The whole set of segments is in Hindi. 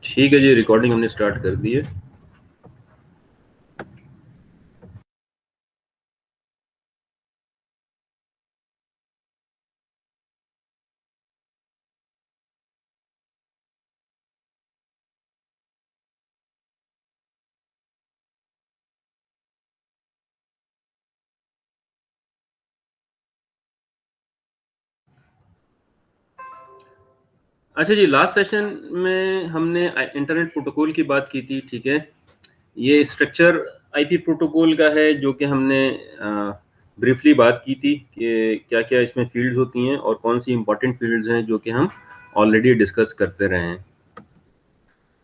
ठीक है जी, रिकॉर्डिंग हमने स्टार्ट कर दी है। अच्छा जी, लास्ट सेशन में हमने इंटरनेट प्रोटोकॉल की बात की थी, ठीक है। ये स्ट्रक्चर आईपी प्रोटोकॉल का है, जो कि हमने ब्रीफली बात की थी कि क्या क्या इसमें फील्ड्स होती हैं और कौन सी इंपॉर्टेंट फील्ड्स हैं जो कि हम ऑलरेडी डिस्कस करते रहे हैं।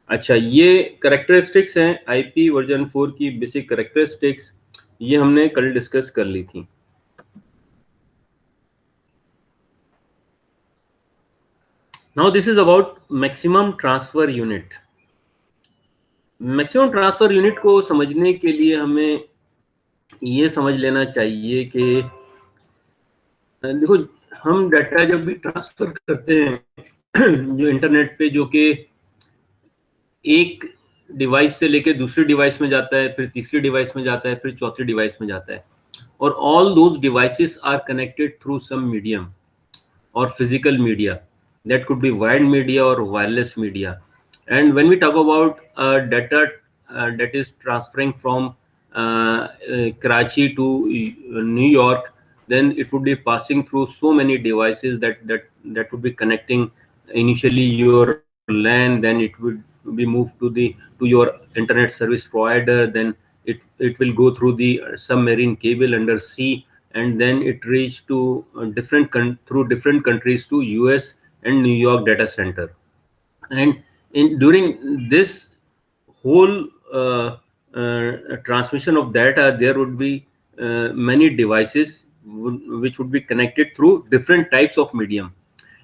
अच्छा, ये करेक्टरिस्टिक्स हैं आईपी वर्जन 4 की, बेसिक करेक्टरिस्टिक्स, ये हमने कल डिस्कस कर ली थी। Now this is about maximum transfer unit. Maximum transfer unit को समझने के लिए हमें ये समझ लेना चाहिए कि देखो, हम डाटा जब भी ट्रांसफर करते हैं जो इंटरनेट पे, जो कि एक डिवाइस से लेके दूसरी डिवाइस में जाता है, फिर तीसरी डिवाइस में जाता है, फिर चौथी डिवाइस में जाता है, और all those devices are connected through some medium or physical media. That could be wired media or wireless media. And when we talk about data that is transferring from Karachi to New York, then it would be passing through so many devices that would be connecting initially your LAN, then it would be moved to your internet service provider, then it will go through the submarine cable under sea, and then it reached to through different countries to US and New York data center. And during this whole transmission of data, there would be many devices which would be connected through different types of medium.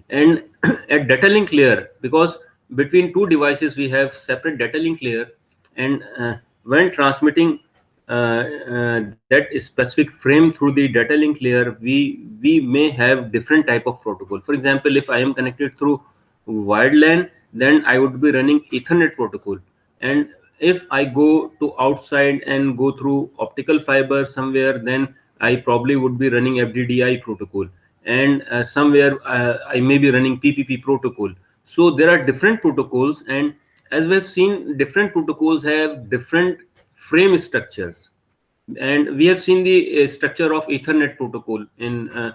And at data link layer, because between two devices we have separate data link layer, and when transmitting that specific frame through the data link layer, we may have different type of protocol. For example, if I am connected through wired LAN, then I would be running Ethernet protocol. And if I go to outside and go through optical fiber somewhere, then I probably would be running FDDI protocol. And somewhere I may be running PPP protocol. So there are different protocols, and as we have seen, different protocols have different frame structures. And we have seen the structure of Ethernet protocol in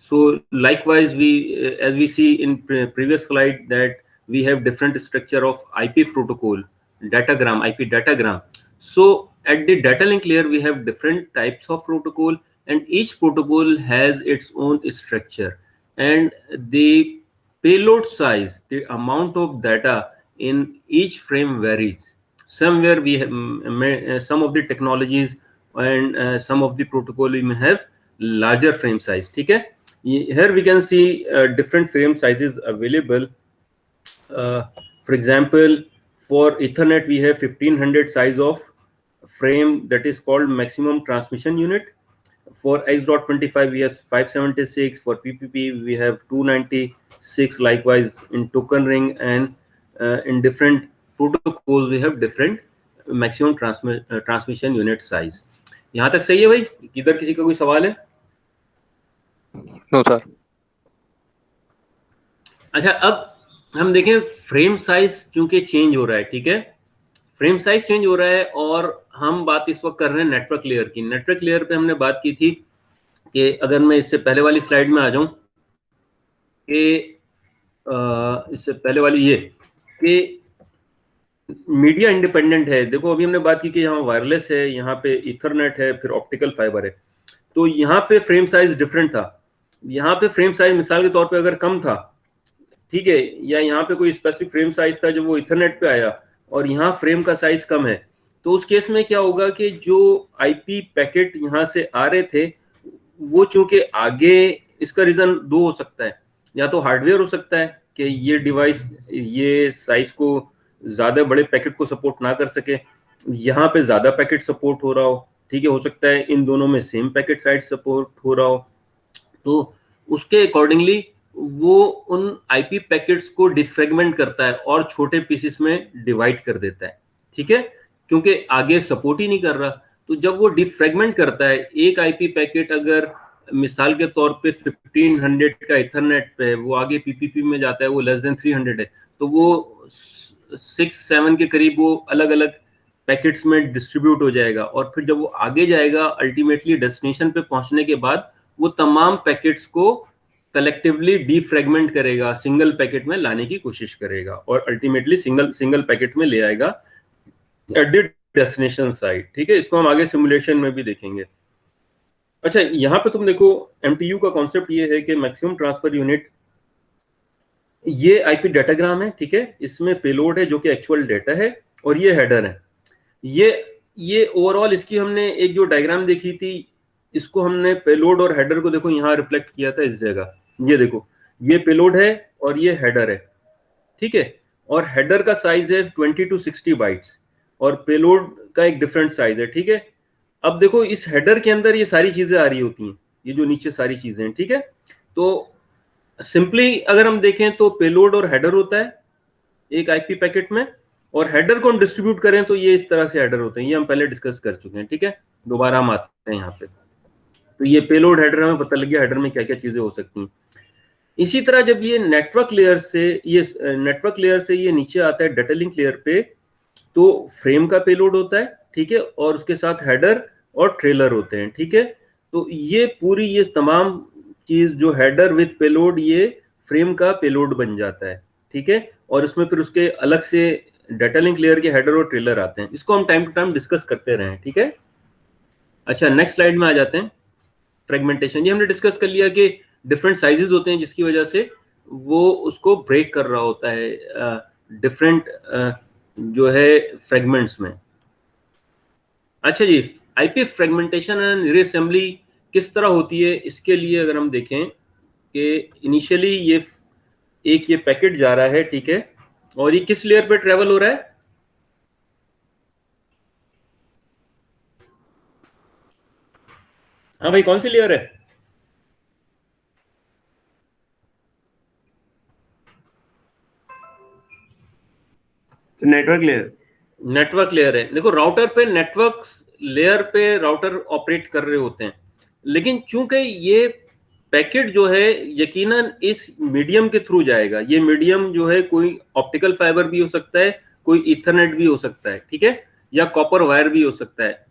so likewise, as we see in previous slide, that we have different structure of IP protocol datagram, IP datagram. So at the data link layer, we have different types of protocol, and each protocol has its own structure, and the payload size, the amount of data in each frame varies. Somewhere we have some of the technologies and some of the protocol we may have larger frame size. ठीक है, here we can see different frame sizes available. For example, for Ethernet we have 1500 size of frame, that is called maximum transmission unit. For X.25 we have 576. For PPP we have 296. Likewise in token ring, and in different protocols we have different maximum transmission unit size. यहाँ तक सही है भाई? किधर किसी का कोई सवाल है? No sir. अच्छा, अब हम देखें फ्रेम साइज क्योंकि चेंज हो रहा है, ठीक है, फ्रेम साइज चेंज हो रहा है, और हम बात इस वक्त कर रहे हैं नेटवर्क लेयर की। नेटवर्क लेयर पे हमने बात की थी कि अगर मैं इससे पहले वाली स्लाइड में आ जाऊं कि इससे पहले वाली ये कि मीडिया इंडिपेंडेंट है। देखो, अभी हमने बात की कि यहाँ वायरलेस है, यहाँ पे इथरनेट है, फिर ऑप्टिकल फाइबर है, तो यहाँ पे फ्रेम साइज डिफरेंट था। यहाँ पे फ्रेम साइज मिसाल के तौर पे अगर कम था, ठीक है, या यहाँ पे कोई स्पेसिफिक फ्रेम साइज था जो वो इथरनेट पे आया, और यहाँ फ्रेम का साइज कम है, तो उस केस में क्या होगा कि जो आईपी पैकेट यहाँ से आ रहे थे वो चूंकि आगे, इसका रीजन दो हो सकता है, या तो हार्डवेयर हो सकता है कि ये डिवाइस ये साइज को ज्यादा बड़े पैकेट को सपोर्ट ना कर सके, यहाँ पे ज्यादा पैकेट सपोर्ट हो रहा हो, ठीक है, हो सकता है इन दोनों में सेम पैकेट साइज सपोर्ट हो रहा हो, तो उसके अकॉर्डिंगली वो उन आईपी पैकेट्स को डिफ्रेगमेंट करता है और छोटे पीसेस में डिवाइड कर देता है, ठीक है, क्योंकि आगे सपोर्ट ही नहीं कर रहा। तो जब वो डिफ्रेगमेंट करता है, एक आईपी पैकेट अगर मिसाल के तौर पे 1500 का इथरनेट पे है, वो आगे पीपीपी में जाता है, वो लेस देन 300 है, तो वो 6-7 के करीब वो अलग अलग पैकेट्स में डिस्ट्रीब्यूट हो जाएगा, और फिर जब वो आगे जाएगा अल्टीमेटली डेस्टिनेशन पे पहुंचने के बाद वो तमाम पैकेट्स को कलेक्टिवली डीफ्रेगमेंट करेगा, सिंगल पैकेट में लाने की कोशिश करेगा, और अल्टीमेटली सिंगल पैकेट में ले आएगा एट द डेस्टिनेशन साइट, ठीक है। इसको हम आगे सिमुलेशन में भी देखेंगे। अच्छा, यहाँ पे तुम देखो एमटीयू का कॉन्सेप्ट ये है कि मैक्सिमम ट्रांसफर यूनिट, ये आईपी डाटाग्राम है, ठीक है, इसमें पेलोड है जो कि एक्चुअल डेटा है, और ये हेडर है। ये ओवरऑल इसकी हमने एक जो डायग्राम देखी थी, इसको हमने पेलोड और हेडर को देखो यहाँ रिफ्लेक्ट किया था इस जगह। ये देखो, ये पेलोड है और ये हेडर है, ठीक है, और हेडर का साइज है 20 to 60 बाइट्स और पेलोड का एक डिफरेंट साइज है, ठीक है। अब देखो इस हेडर के अंदर ये सारी चीजें आ रही होती हैं, ये जो नीचे सारी चीजें हैं, ठीक है। तो सिंपली अगर हम देखें तो पेलोड और हेडर होता है एक आईपी पैकेट में, और हेडर को हम डिस्ट्रीब्यूट करें तो ये इस तरह से हेडर होते हैं, ये हम पहले डिस्कस कर चुके हैं, ठीक है। दोबारा हम आते हैं यहाँ पे, तो ये पेलोड हेडर हमें पता लग गया हेडर में क्या क्या चीजें हो सकती हैं। इसी तरह जब ये नेटवर्क लेयर से ये नीचे आता है डाटा लिंक लेयर पे, तो फ्रेम का पेलोड होता है, ठीक है, और उसके साथ हेडर और ट्रेलर होते हैं, ठीक है। तो ये पूरी ये तमाम चीज जो हेडर विद पेलोड, ये फ्रेम का पेलोड बन जाता है, ठीक है, और इसमें फिर उसके अलग से डाटा लिंक लेयर के हेडर और ट्रेलर आते हैं। इसको हम टाइम टू टाइम डिस्कस करते रहे, ठीक है। अच्छा, नेक्स्ट स्लाइड में आ जाते हैं। फ्रेगमेंटेशन, ये हमने डिस्कस कर लिया कि डिफरेंट साइजेस होते हैं जिसकी वजह से वो उसको ब्रेक कर रहा होता है डिफरेंट जो है फ्रेगमेंट्स में। अच्छा जी, आईपी फ्रेगमेंटेशन एंड रीअसेंबली किस तरह होती है, इसके लिए अगर हम देखें कि इनिशियली ये पैकेट जा रहा है, ठीक है, और ये किस लेयर पे ट्रेवल हो रहा है? हाँ भाई, कौन सी लेयर है? Network layer. नेटवर्क लेयर है। देखो राउटर पे नेटवर्क लेयर पे राउटर ऑपरेट कर रहे होते हैं, लेकिन चूंकि ये पैकेट जो है यकीनन इस मीडियम के थ्रू जाएगा, ये मीडियम जो है कोई ऑप्टिकल फाइबर भी हो सकता है, कोई इथरनेट भी हो सकता है, ठीक है, या कॉपर वायर भी हो सकता है।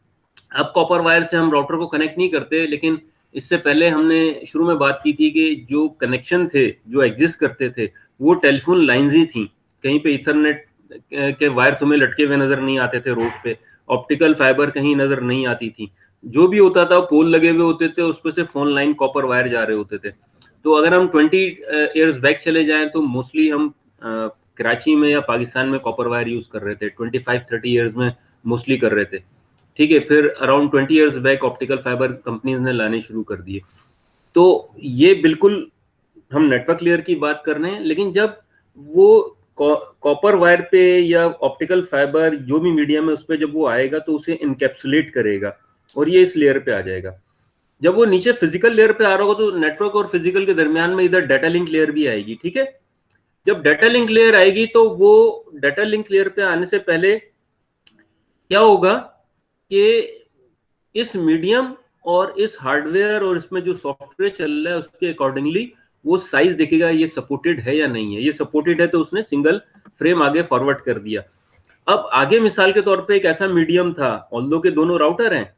अब कॉपर वायर से हम राउटर को कनेक्ट नहीं करते, लेकिन इससे पहले हमने शुरू में बात की थी कि जो कनेक्शन थे जो एग्जिस्ट करते थे वो टेलीफोन लाइंस ही थी, कहीं पे इथरनेट के वायर तुम्हें लटके हुए नजर नहीं आते थे रोड पे, ऑप्टिकल फाइबर कहीं नजर नहीं आती थी, जो भी होता था पोल लगे हुए होते थे, उस पर से फोन लाइन कॉपर वायर जा रहे होते थे। तो अगर हम 20 ईयर्स बैक चले जाएं तो मोस्टली हम कराची में या पाकिस्तान में कॉपर वायर यूज कर रहे थे, 25-30 ईयर्स में मोस्टली कर रहे थे, ठीक है। फिर around 20 years back optical fibre companies ने लाने शुरू कर दिए। तो ये बिल्कुल हम नेटवर्क लेयर की बात कर रहे हैं, लेकिन जब वो कॉपर वायर पे या ऑप्टिकल फाइबर जो भी मीडियम है उस पर जब वो आएगा तो उसे इनकैप्सुलेट करेगा और ये इस लेयर पे आ जाएगा। जब वो नीचे फिजिकल लेयर पे आ रहा होगा तो नेटवर्क और फिजिकल के दरमियान में इधर डाटा लिंक लेयर भी आएगी, ठीक है। जब डाटा लिंक लेयर आएगी तो वो डाटा लिंक लेयर पे आने से पहले क्या होगा कि इस मीडियम और इस हार्डवेयर और इसमें जो सॉफ्टवेयर चल रहा है उसके अकॉर्डिंगली वो साइज देखेगा ये सपोर्टेड है या नहीं है। ये सपोर्टेड है तो उसने सिंगल फ्रेम आगे फॉरवर्ड कर दिया। अब आगे मिसाल के तौर पे एक ऐसा मीडियम था, ऑल्दो के दोनों राउटर हैं,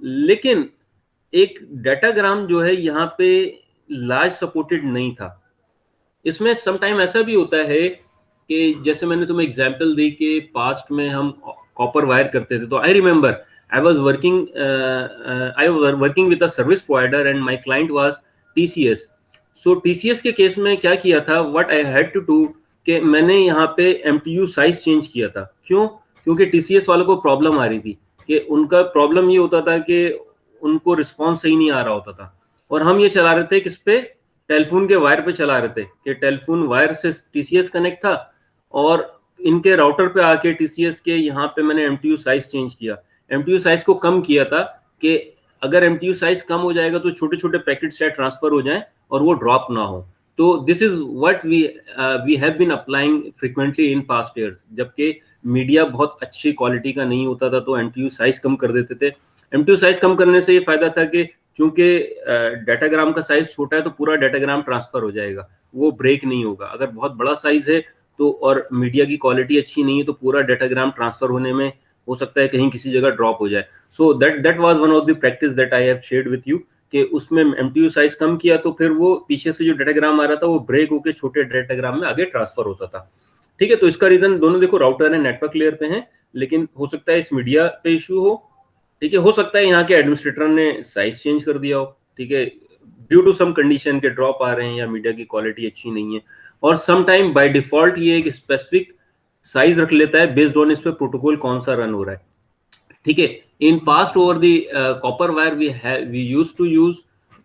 लेकिन एक डाटाग्राम जो है यहाँ पे लार्ज सपोर्टेड नहीं था। इसमें समटाइम ऐसा भी होता है कि जैसे मैंने तुम्हें एग्जांपल दी कि पास्ट में हम कॉपर वायर करते थे, तो I remember I was working with a service provider and my client was TCS. So TCS के केस में क्या किया था, what I had to do कि मैंने यहाँ पे MTU साइज चेंज किया था। क्यों? क्योंकि TCS वालों को प्रॉब्लम आ रही थी कि उनका प्रॉब्लम ये होता था कि उनको रिस्पॉन्स सही नहीं आ रहा होता था, और हम ये चला रहे थे किस पे, टेलीफोन के वायर पे चला रहे थे कि टेलीफोन वायर से TCS कनेक्ट था और इनके राउटर पे आके TCS के यहाँ पे मैंने MTU साइज चेंज किया, MTU साइज को कम किया था कि अगर MTU साइज कम हो जाएगा तो छोटे छोटे पैकेट शायद ट्रांसफर हो जाएं और वो ड्रॉप ना हो। तो this is what we have been applying frequently in past years. जबकि मीडिया बहुत अच्छी क्वालिटी का नहीं होता था तो एमटीयू साइज कम कर देते थे। एमटीयू साइज कम करने से ये फायदा था कि चूंकि डाटाग्राम का साइज छोटा है तो पूरा डाटाग्राम ट्रांसफर हो जाएगा, वो ब्रेक नहीं होगा। अगर बहुत बड़ा साइज है तो और मीडिया की क्वालिटी अच्छी नहीं है तो पूरा डाटाग्राम ट्रांसफर होने में हो सकता है कहीं किसी जगह ड्रॉप हो जाए। So that was one of the practice that I have shared with you कि उसमें एमटीयू साइज कम किया तो फिर वो पीछे से जो डाटाग्राम आ रहा था वो ब्रेक होकर छोटे डाटाग्राम में आगे ट्रांसफर होता था। ठीक है, तो इसका रीजन दोनों देखो राउटर एंड नेटवर्क लेयर पे हैं, लेकिन हो सकता है इस मीडिया पे इशू हो। ठीक है, हो सकता है यहाँ के एडमिनिस्ट्रेटर ने साइज चेंज कर दिया हो। ठीक है, ड्यू टू सम कंडीशन के ड्रॉप आ रहे हैं या मीडिया की क्वालिटी अच्छी नहीं है। और सम टाइम बाय डिफॉल्ट ये एक स्पेसिफिक साइज रख लेता है बेस्ड ऑन इस पे प्रोटोकॉल कौन सा रन हो रहा है। ठीक है, in past over the copper wire we used to use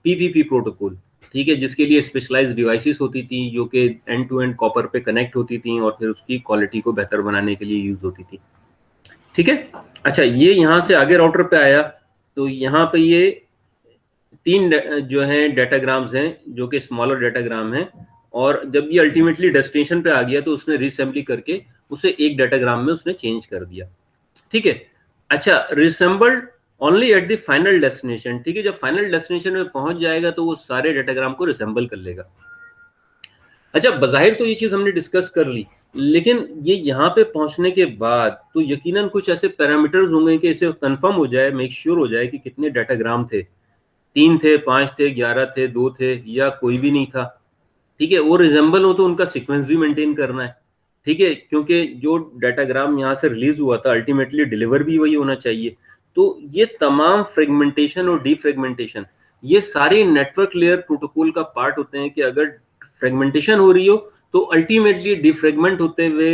PPP protocol. ठीक है, जिसके लिए स्पेशलाइज्ड डिवाइसेस होती थी जो कि एंड टू एंड कॉपर पे कनेक्ट होती थी और फिर उसकी क्वालिटी को बेहतर बनाने के लिए यूज होती थी। ठीक है, अच्छा ये यहाँ से आगे राउटर पे आया तो यहाँ पे ये 3 जो है डाटाग्राम्स हैं जो कि स्मॉलर डाटाग्राम हैं, और जब ये अल्टीमेटली डेस्टिनेशन पे आ गया तो उसने रीअसेंबली करके उसे एक डाटाग्राम में उसने चेंज कर दिया। ठीक है, अच्छा resembled only at the final destination. ठीक है, जब फाइनल डेस्टिनेशन में पहुंच जाएगा तो वो सारे डाटाग्राम को रिसेंबल कर लेगा। अच्छा बज़ाहिर तो ये चीज हमने डिस्कस कर ली, लेकिन ये यहाँ पे पहुंचने के बाद तो यकीनन कुछ ऐसे पैरामीटर्स होंगे कि इसे कंफर्म हो जाए, मेक श्योर हो जाए कि कितने डाटाग्राम थे, 3 थे, 5 थे, 11 थे, 2 थे या कोई भी नहीं था। ठीक है, वो रिजेंबल हो तो उनका सीक्वेंस भी मेंटेन करना है। ठीक है, क्योंकि जो डाटाग्राम यहाँ से रिलीज हुआ था अल्टीमेटली डिलीवर भी वही होना चाहिए। तो ये तमाम फ्रेगमेंटेशन और डीफ्रेगमेंटेशन ये सारी नेटवर्क लेयर प्रोटोकॉल का पार्ट होते हैं कि अगर फ्रेगमेंटेशन हो रही हो तो अल्टीमेटली डिफ्रेगमेंट होते हुए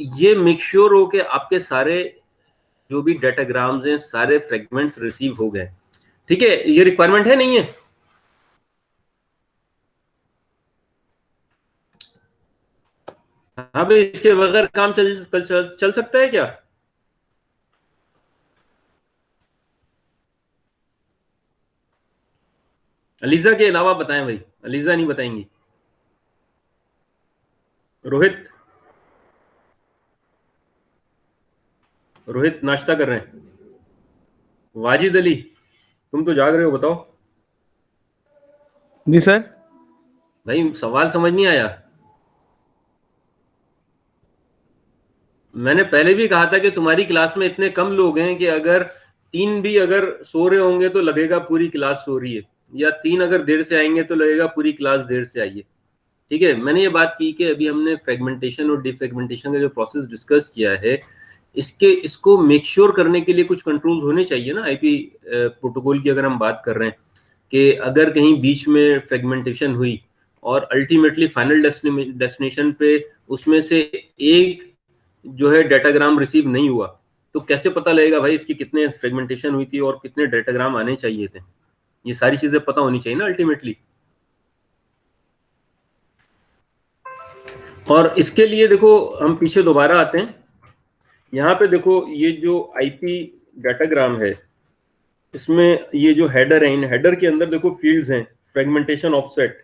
ये मेक श्योर हो कि आपके सारे जो भी डाटाग्राम्स हैं सारे फ्रेगमेंट्स रिसीव हो गए। ठीक है, ये रिक्वायरमेंट है नहीं है? हाँ भाई, इसके बगैर काम चल सकता है क्या? अलीजा के अलावा बताएं भाई, अलीजा नहीं बताएंगी। रोहित, रोहित नाश्ता कर रहे हैं। वाजिद अली तुम तो जाग रहे हो, बताओ। जी सर। भाई सवाल समझ नहीं आया। मैंने पहले भी कहा था कि तुम्हारी क्लास में इतने कम लोग हैं कि अगर 3 भी अगर सो रहे होंगे तो लगेगा पूरी क्लास सो रही है, या 3 अगर देर से आएंगे तो लगेगा पूरी क्लास देर से आई है। ठीक है, मैंने ये बात की कि अभी हमने फ्रेगमेंटेशन और डिफ्रेगमेंटेशन का जो प्रोसेस डिस्कस किया है इसको मेक श्योर करने के लिए कुछ कंट्रोल्स होने चाहिए ना। आईपी प्रोटोकॉल की अगर हम बात कर रहे हैं कि अगर कहीं बीच में फ्रेगमेंटेशन हुई और अल्टीमेटली फाइनल डेस्टिनेशन पे उसमें से एक जो है डाटाग्राम रिसीव नहीं हुआ तो कैसे पता लगेगा भाई इसकी कितने फ्रेगमेंटेशन हुई थी और कितने डाटाग्राम आने चाहिए थे? ये सारी चीजें पता होनी चाहिए ना अल्टीमेटली। और इसके लिए देखो हम पीछे दोबारा आते हैं। यहाँ पे देखो ये जो आईपी डाटाग्राम है इसमें ये जो हेडर है, इन हेडर के अंदर देखो फील्ड्स हैं, फ्रेगमेंटेशन ऑफसेट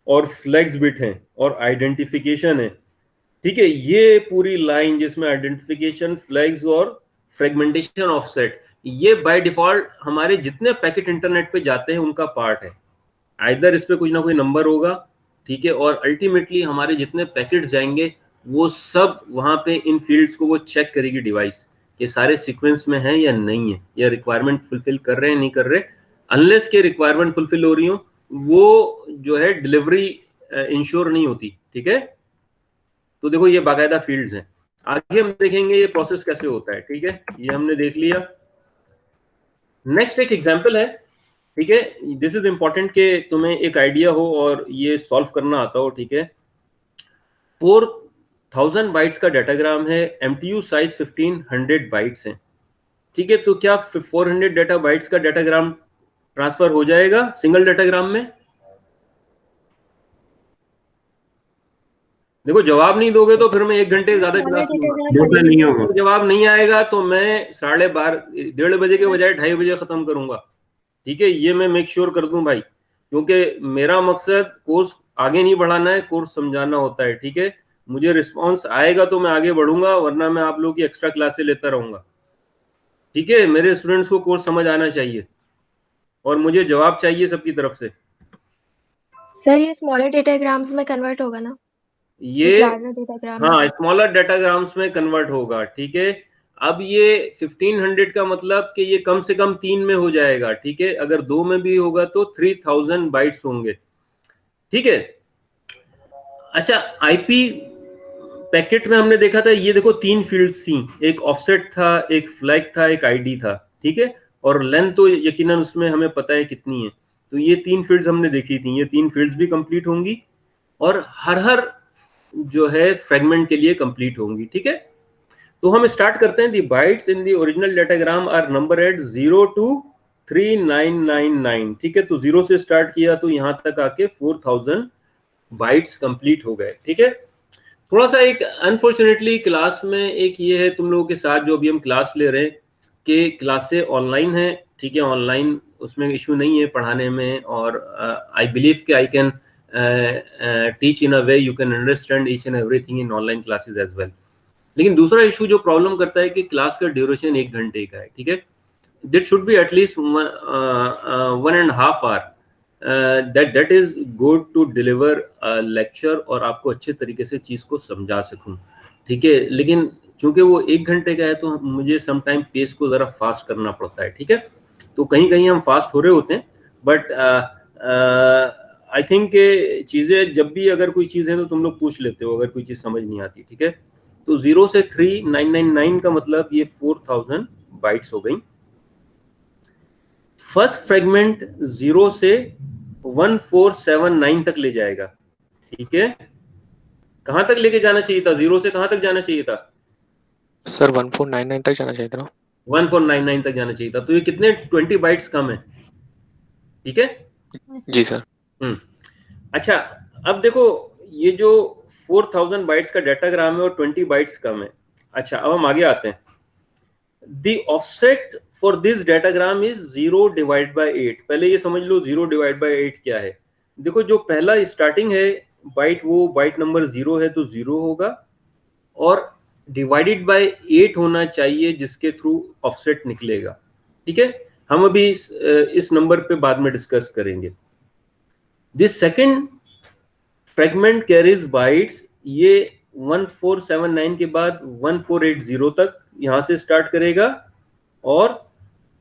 और फ्लैग्स बिट हैं और आइडेंटिफिकेशन है। ठीक है, ये पूरी लाइन जिसमें आइडेंटिफिकेशन, फ्लैग्स और फ्रेगमेंटेशन ऑफसेट ये बाय डिफॉल्ट हमारे जितने पैकेट इंटरनेट पे जाते हैं उनका पार्ट है। आइदर इस पे कुछ ना कोई नंबर होगा। ठीक है, और अल्टीमेटली हमारे जितने पैकेट्स जाएंगे वो सब वहां पे इन फील्ड्स को वो चेक करेगी डिवाइस, ये सारे सीक्वेंस में हैं या नहीं है, या रिक्वायरमेंट फुलफिल कर रहे हैं नहीं कर रहे। अनलेस के रिक्वायरमेंट फुलफिल हो रही हो वो जो है डिलीवरी इंश्योर नहीं होती। ठीक है, तो देखो ये बाकायदा फील्ड्स हैं। आगे हम देखेंगे ये प्रोसेस कैसे होता है। ठीक है, ये हमने देख लिया। नेक्स्ट एक एग्जांपल है। ठीक है, दिस इज इंपॉर्टेंट कि तुम्हें एक आइडिया हो और ये सॉल्व करना आता हो। ठीक है, 4000 बाइट्स का डाटाग्राम है, एमटीयू साइज 1500 बाइट्स है। ठीक है, तो क्या 400 डाटा बाइट्स का डाटाग्राम ट्रांसफर हो जाएगा सिंगल डाटाग्राम में? देखो जवाब नहीं दोगे तो फिर मैं 1 घंटे ज्यादा क्लास लूंगा, नहीं होगा। तो जवाब नहीं आएगा तो मैं 12:30 1:30 बजे के बजाय 2:30 बजे खत्म करूंगा। ठीक है, ये मैं मेक श्योर कर दूं भाई, क्योंकि मेरा मकसद कोर्स आगे नहीं बढ़ाना है, कोर्स समझाना होता है, ठीक है। मुझे रिस्पॉन्स आएगा तो मैं आगे बढ़ूंगा, वरना मैं आप लोगों की एक्स्ट्रा क्लासेस लेता रहूंगा, ठीक है। मेरे स्टूडेंट्स को कोर्स समझ आना चाहिए और मुझे जवाब चाहिए सबकी तरफ से। सर ये स्मॉलर डेटाग्राम्स में कन्वर्ट होगा ना, ये लार्जर डेटाग्राम हाँ में? स्मॉलर डाटाग्राम्स में कन्वर्ट होगा, ठीक है। अब ये 1500 का मतलब कि ये कम से कम 3 में हो जाएगा, ठीक है। अगर 2 में भी होगा तो 3000 बाइट्स होंगे, ठीक है। अच्छा, आईपी पैकेट में हमने देखा था, ये देखो 3 फील्ड्स थी, एक ऑफसेट था, एक फ्लैग था, एक आईडी था, ठीक है। और लेंथ तो यकीनन उसमें हमें पता है कितनी है, तो ये 3 फील्ड्स हमने देखी थी, ये 3 फील्ड्स भी कंप्लीट होंगी और हर जो है फ्रेगमेंट के लिए कंप्लीट होंगी, ठीक है। तो हम स्टार्ट करते हैं। The bytes in the original datagram are number at 0 to 3999, ठीक है। तो 0 से स्टार्ट किया तो यहां तक आके 4000 बाइट्स कंप्लीट हो गए, ठीक है। थोड़ा सा एक अनफॉर्चुनेटली क्लास में एक ये है तुम लोगों के साथ, जो अभी हम क्लास ले रहे हैं कि क्लासें ऑनलाइन है, ठीक है। ऑनलाइन उसमें इशू नहीं है पढ़ाने में, और आई बिलीव कि I can teach in a way you can understand each and everything in online classes as well. लेकिन दूसरा इशू जो प्रॉब्लम करता है कि क्लास का ड्यूरेशन 1 घंटे का है, ठीक है। That should be at least 1.5 hour, that is good to deliver lecture और आपको अच्छे तरीके से चीज को समझा सकूं, ठीक है। लेकिन चूंकि वो 1 घंटे का है तो मुझे समटाइम पेस को जरा फास्ट करना पड़ता है, ठीक है। तो कहीं कहीं हम फास्ट हो रहे होते हैं, बट आई थिंक चीजें जब भी अगर कोई चीज है तो तुम लोग पूछ लेते हो अगर कोई चीज समझ नहीं आती, ठीक है। तो 0 से 3999 का मतलब ये 4000 बाइट्स हो गई। फर्स्ट फ्रेगमेंट 0 से 1479 तक ले जाएगा, ठीक है। कहां तक लेके जाना चाहिए था? 0 से कहां तक जाना चाहिए था सर 1499 तक जाना चाहिए था ना? 1499 तक जाना चाहिए था। तो ये कितने 20 बाइट्स कम है, ठीक है। जी सर। अच्छा, अब देखो ये जो 4000 बाइट्स का डाटाग्राम है और 20 बाइट्स कम है। अच्छा, अब हम आगे आते हैं। The offset for this datagram is 0 divide by 8। पहले ये समझ लो 0 डिवाइड बाय 8 क्या है। देखो जो पहला स्टार्टिंग है बाइट, वो बाइट नंबर 0 है तो 0 होगा, और डिवाइडेड बाय 8 होना चाहिए जिसके थ्रू ऑफसेट निकलेगा, ठीक है। हम अभी इस नंबर पे बाद में डिस्कस करेंगे। This second fragment carries bytes, ये 1479 के बाद 1480 तक यहां से स्टार्ट करेगा और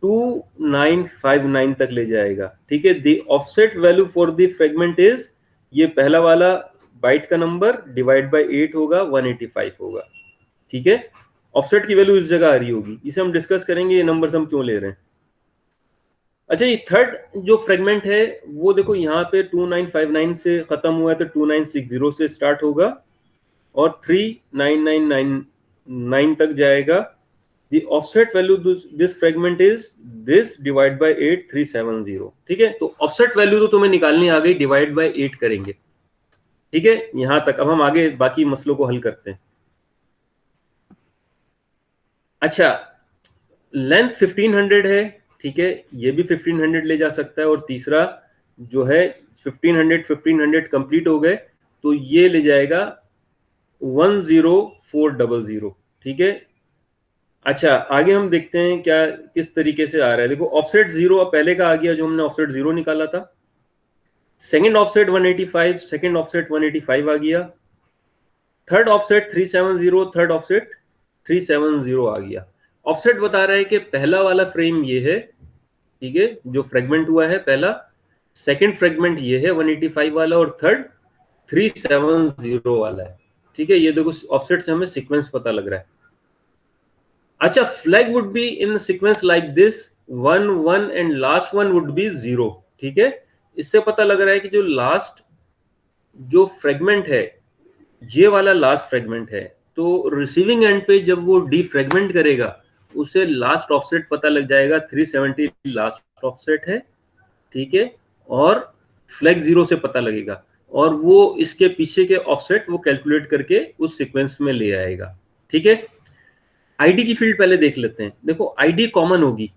2959 तक ले जाएगा, ठीक है। The offset value for the fragment is, ये पहला वाला बाइट का नंबर डिवाइड बाय 8 होगा, 185 होगा, ठीक है। ऑफसेट की वैल्यू इस जगह आ रही होगी, इसे हम डिस्कस करेंगे ये नंबर्स हम क्यों ले रहे हैं। अच्छा, ये थर्ड जो फ्रेगमेंट है वो देखो यहाँ पे 2959 से खत्म हुआ है तो 2960 से स्टार्ट होगा और 39999 तक जाएगा। The offset value this fragment is this divide by 8 370, ठीक है। तो offset value तो तुम्हें निकालनी आ गई, डिवाइड बाय 8 करेंगे, ठीक है। यहां तक। अब हम आगे बाकी मसलों को हल करते हैं। अच्छा, लेंथ 1500 है, ठीक है, ये भी 1500 ले जा सकता है, और तीसरा जो है 1500 कंप्लीट हो गए तो ये ले जाएगा 10400, ठीक है। अच्छा, आगे हम देखते हैं क्या किस तरीके से आ रहा है। देखो ऑफसेट 0 अब पहले का आ गया जो हमने ऑफसेट 0 निकाला था। सेकंड ऑफसेट 185, सेकंड ऑफसेट 185 आ गया। थर्ड ऑफसेट 370, थर्ड ऑफसेट 370 आ गया। ऑफसेट बता रहा है कि पहला वाला फ्रेम ये है, ठीक है, जो फ्रेगमेंट हुआ है पहला। सेकंड फ्रेगमेंट ये है 185 वाला, और थर्ड 370 वाला है, ठीक है। ये देखो ऑफसेट से हमें सीक्वेंस पता लग रहा है। अच्छा, flag would be in sequence like this 1 1 and last one would be 0, ठीक है। इससे पता लग रहा है कि जो लास्ट जो फ्रेगमेंट है ये वाला लास्ट फ्रेगमेंट है, तो रिसीविंग एंड पे जब वो डीफ्रेगमेंट करेगा उसे लास्ट ऑफसेट पता लग जाएगा, 370 लास्ट ऑफसेट है, ठीक है। और फ्लैग 0 से पता लगेगा और वो इसके पीछे के ऑफसेट वो कैलकुलेट करके उस सीक्वेंस में ले आएगा, ठीक है। आईडी की फील्ड पहले देख लेते हैं। देखो आईडी कॉमन होगी,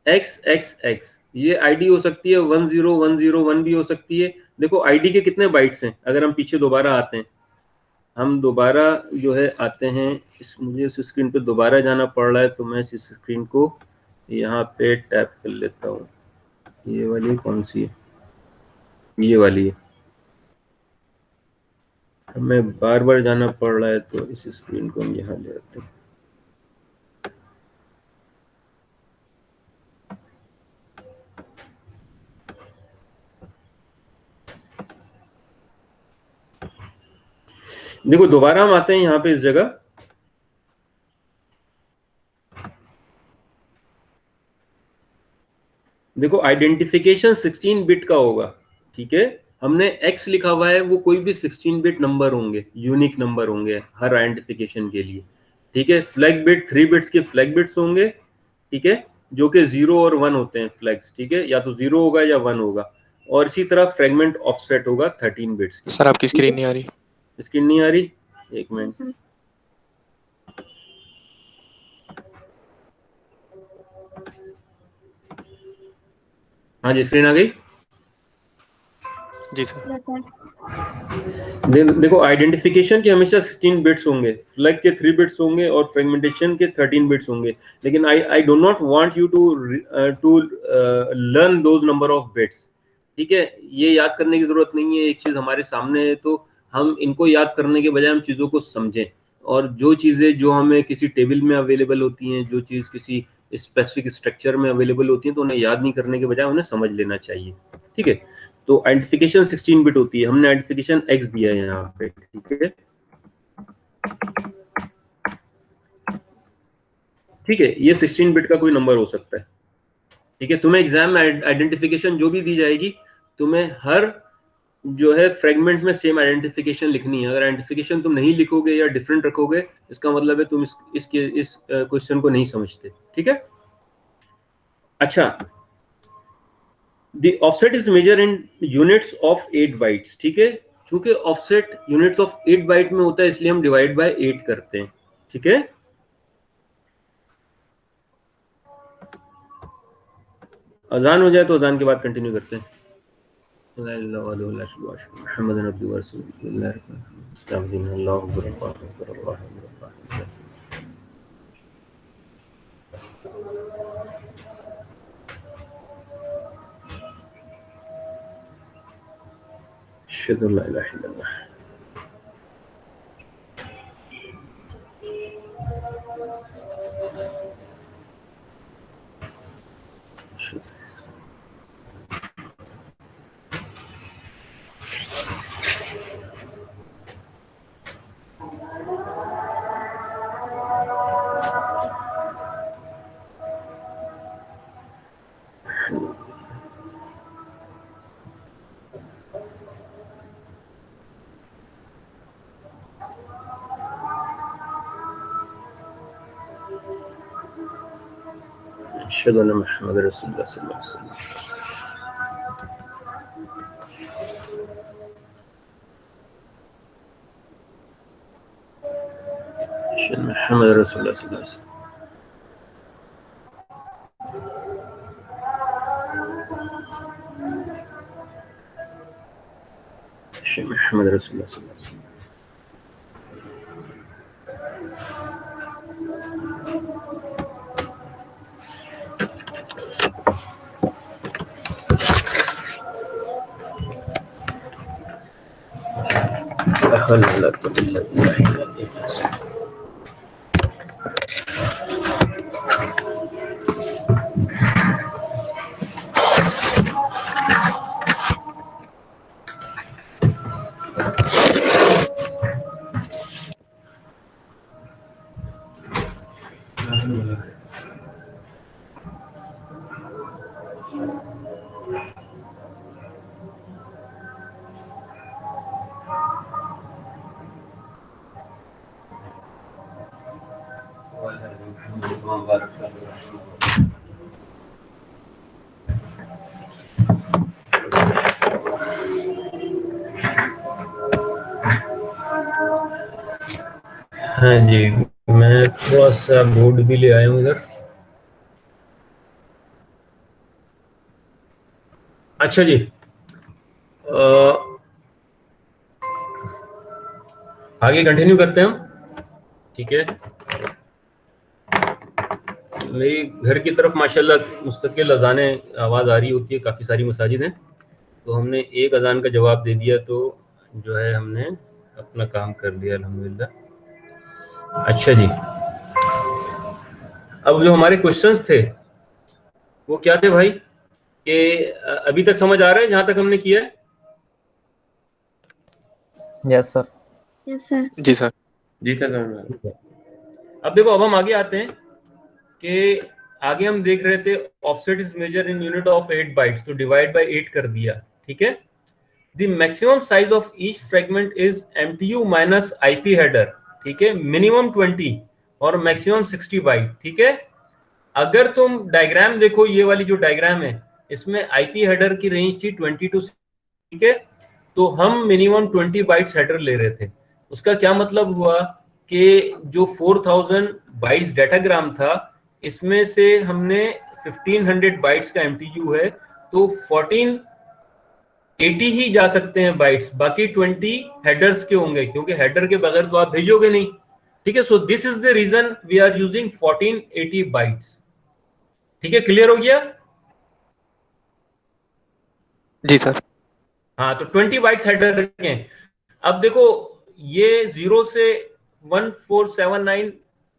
x x x, ये आईडी हो सकती है 10101 भी हो सकती है, देखो आईडी के कितने बाइट्स हैं, अगर हम पीछे दोबारा आते हैं, हम दोबारा जो है आते हैं, मुझे इस स्क्रीन पे दोबारा जाना पड़ रहा है, तो मैं इस स्क्रीन को यहाँ पे टैप कर लेता हूँ। ये वाली कौन सी है, ये वाली है, हमें बार बार जाना पड़ रहा है, तो इस स्क्रीन को हम यहाँ ले आते हैं। देखो दोबारा हम आते हैं यहाँ पे इस जगह, देखो आइडेंटिफिकेशन 16 बिट का होगा, ठीक है। हमने x लिखा हुआ है, वो कोई भी 16 बिट नंबर होंगे, यूनिक नंबर होंगे हर आइडेंटिफिकेशन के लिए, ठीक है। फ्लैग बिट 3 बिट्स के फ्लैग बिट्स होंगे, ठीक है, जो कि 0 और 1 होते हैं फ्लैग्स, ठीक है, या तो 0 होगा या 1 होगा। और इसी तरह फ्रेगमेंट ऑफसेट होगा 13 बिट्स की। सर आपकी स्क्रीन नहीं आ रही। स्क्रीन नहीं आ रही, एक मिनट। हाँ जी, स्क्रीन आ गई जी सर। देखो आइडेंटिफिकेशन के हमेशा 16 बिट्स होंगे, फ्लैग के 3 बिट्स होंगे और फ्रेगमेंटेशन के 13 बिट्स होंगे। लेकिन I do not want you to learn those number of bits, ठीक है। ये याद करने की जरूरत नहीं है, एक चीज हमारे सामने है तो हम इनको याद करने के बजाय हम चीजों को समझें, और जो चीजें जो हमें किसी टेबल में अवेलेबल होती हैं, जो चीज किसी स्पेसिफिक स्ट्रक्चर में अवेलेबल होती है, तो उन्हें याद नहीं करने के बजाय उन्हें समझ लेना चाहिए, ठीक है। तो आइडेंटिफिकेशन 16 बिट होती है, हमने आइडेंटिफिकेशन x दिया है यहाँ पे, ठीक है, ठीक है। ये 16 बिट का कोई नंबर हो सकता है, ठीक है। तुम्हें एग्जाम में आइडेंटिफिकेशन जो भी दी जाएगी, तुम्हें हर जो है फ्रेगमेंट में सेम आइडेंटिफिकेशन लिखनी है। अगर आइडेंटिफिकेशन तुम नहीं लिखोगे या डिफरेंट रखोगे, इसका मतलब है तुम इस क्वेश्चन को नहीं समझते, ठीक है। अच्छा, The offset is measured in units of 8 bytes, ठीक है। चूंकि offset units of 8 byte में होता है, इसलिए हम divide by 8 करते हैं, ठीक है। अजान हो जाए तो अजान के बाद कंटिन्यू करते हैं। अशहदु अल्ला इलाहा इल्लल्लाह। अशहदु अन्ना मुहम्मद रसूलुल्लाह सल्लल्लाहु अलैहि वसल्लम। अशहदु मुहम्मद रसूलुल्लाह सल्लल्लाहु अलैहि वसल्लम। अशहदु मुहम्मद रसूलुल्लाह सल्लल्लाहु अलैहि वसल्लम। हाँ जी, मैं थोड़ा सा बोर्ड भी ले आया हूँ इधर। अच्छा जी, आगे कंटिन्यू करते हैं हम, ठीक है। मेरी घर की तरफ माशाल्लाह मुस्तकिल अजाने आवाज़ आ रही होती है, काफ़ी सारी मसाजिद हैं, तो हमने एक अजान का जवाब दे दिया तो जो है हमने अपना काम कर लिया अल्हम्दुलिल्लाह। अच्छा जी, अब जो हमारे क्वेश्चंस थे वो क्या थे भाई, कि अभी तक समझ आ रहा है जहां तक हमने किया है? Yes sir. Yes sir. जी सर। जी सर। अब देखो, अब हम आगे आते हैं कि आगे हम देख रहे थे offset is measure in unit of 8 bytes, तो डिवाइड बाय 8 कर दिया, ठीक है। The maximum size of each fragment is MTU minus IP header, ठीक है, मिनिमम 20 और मैक्सिमम 60 बाइट, ठीक है। अगर तुम डायग्राम देखो, ये वाली जो डायग्राम है इसमें IP हेडर की रेंज थी 20 to 60, ठीक है, तो हम मिनिमम 20 बाइट्स हेडर ले रहे थे। उसका क्या मतलब हुआ कि जो 4000 बाइट्स डाटाग्राम था इसमें से हमने 1500 बाइट्स का MTU है, तो 1480 ही जा सकते हैं बाइट्स, बाकी 20 हेडर्स के होंगे, क्योंकि हेडर के बगैर तो आप भेजोगे नहीं, ठीक है। So this is the reason we are using 1480 bytes, ठीक है। क्लियर हो गया? जी सर। हाँ, तो 20 बाइट्स हेडर रखें। अब देखो, ये 0 से 1479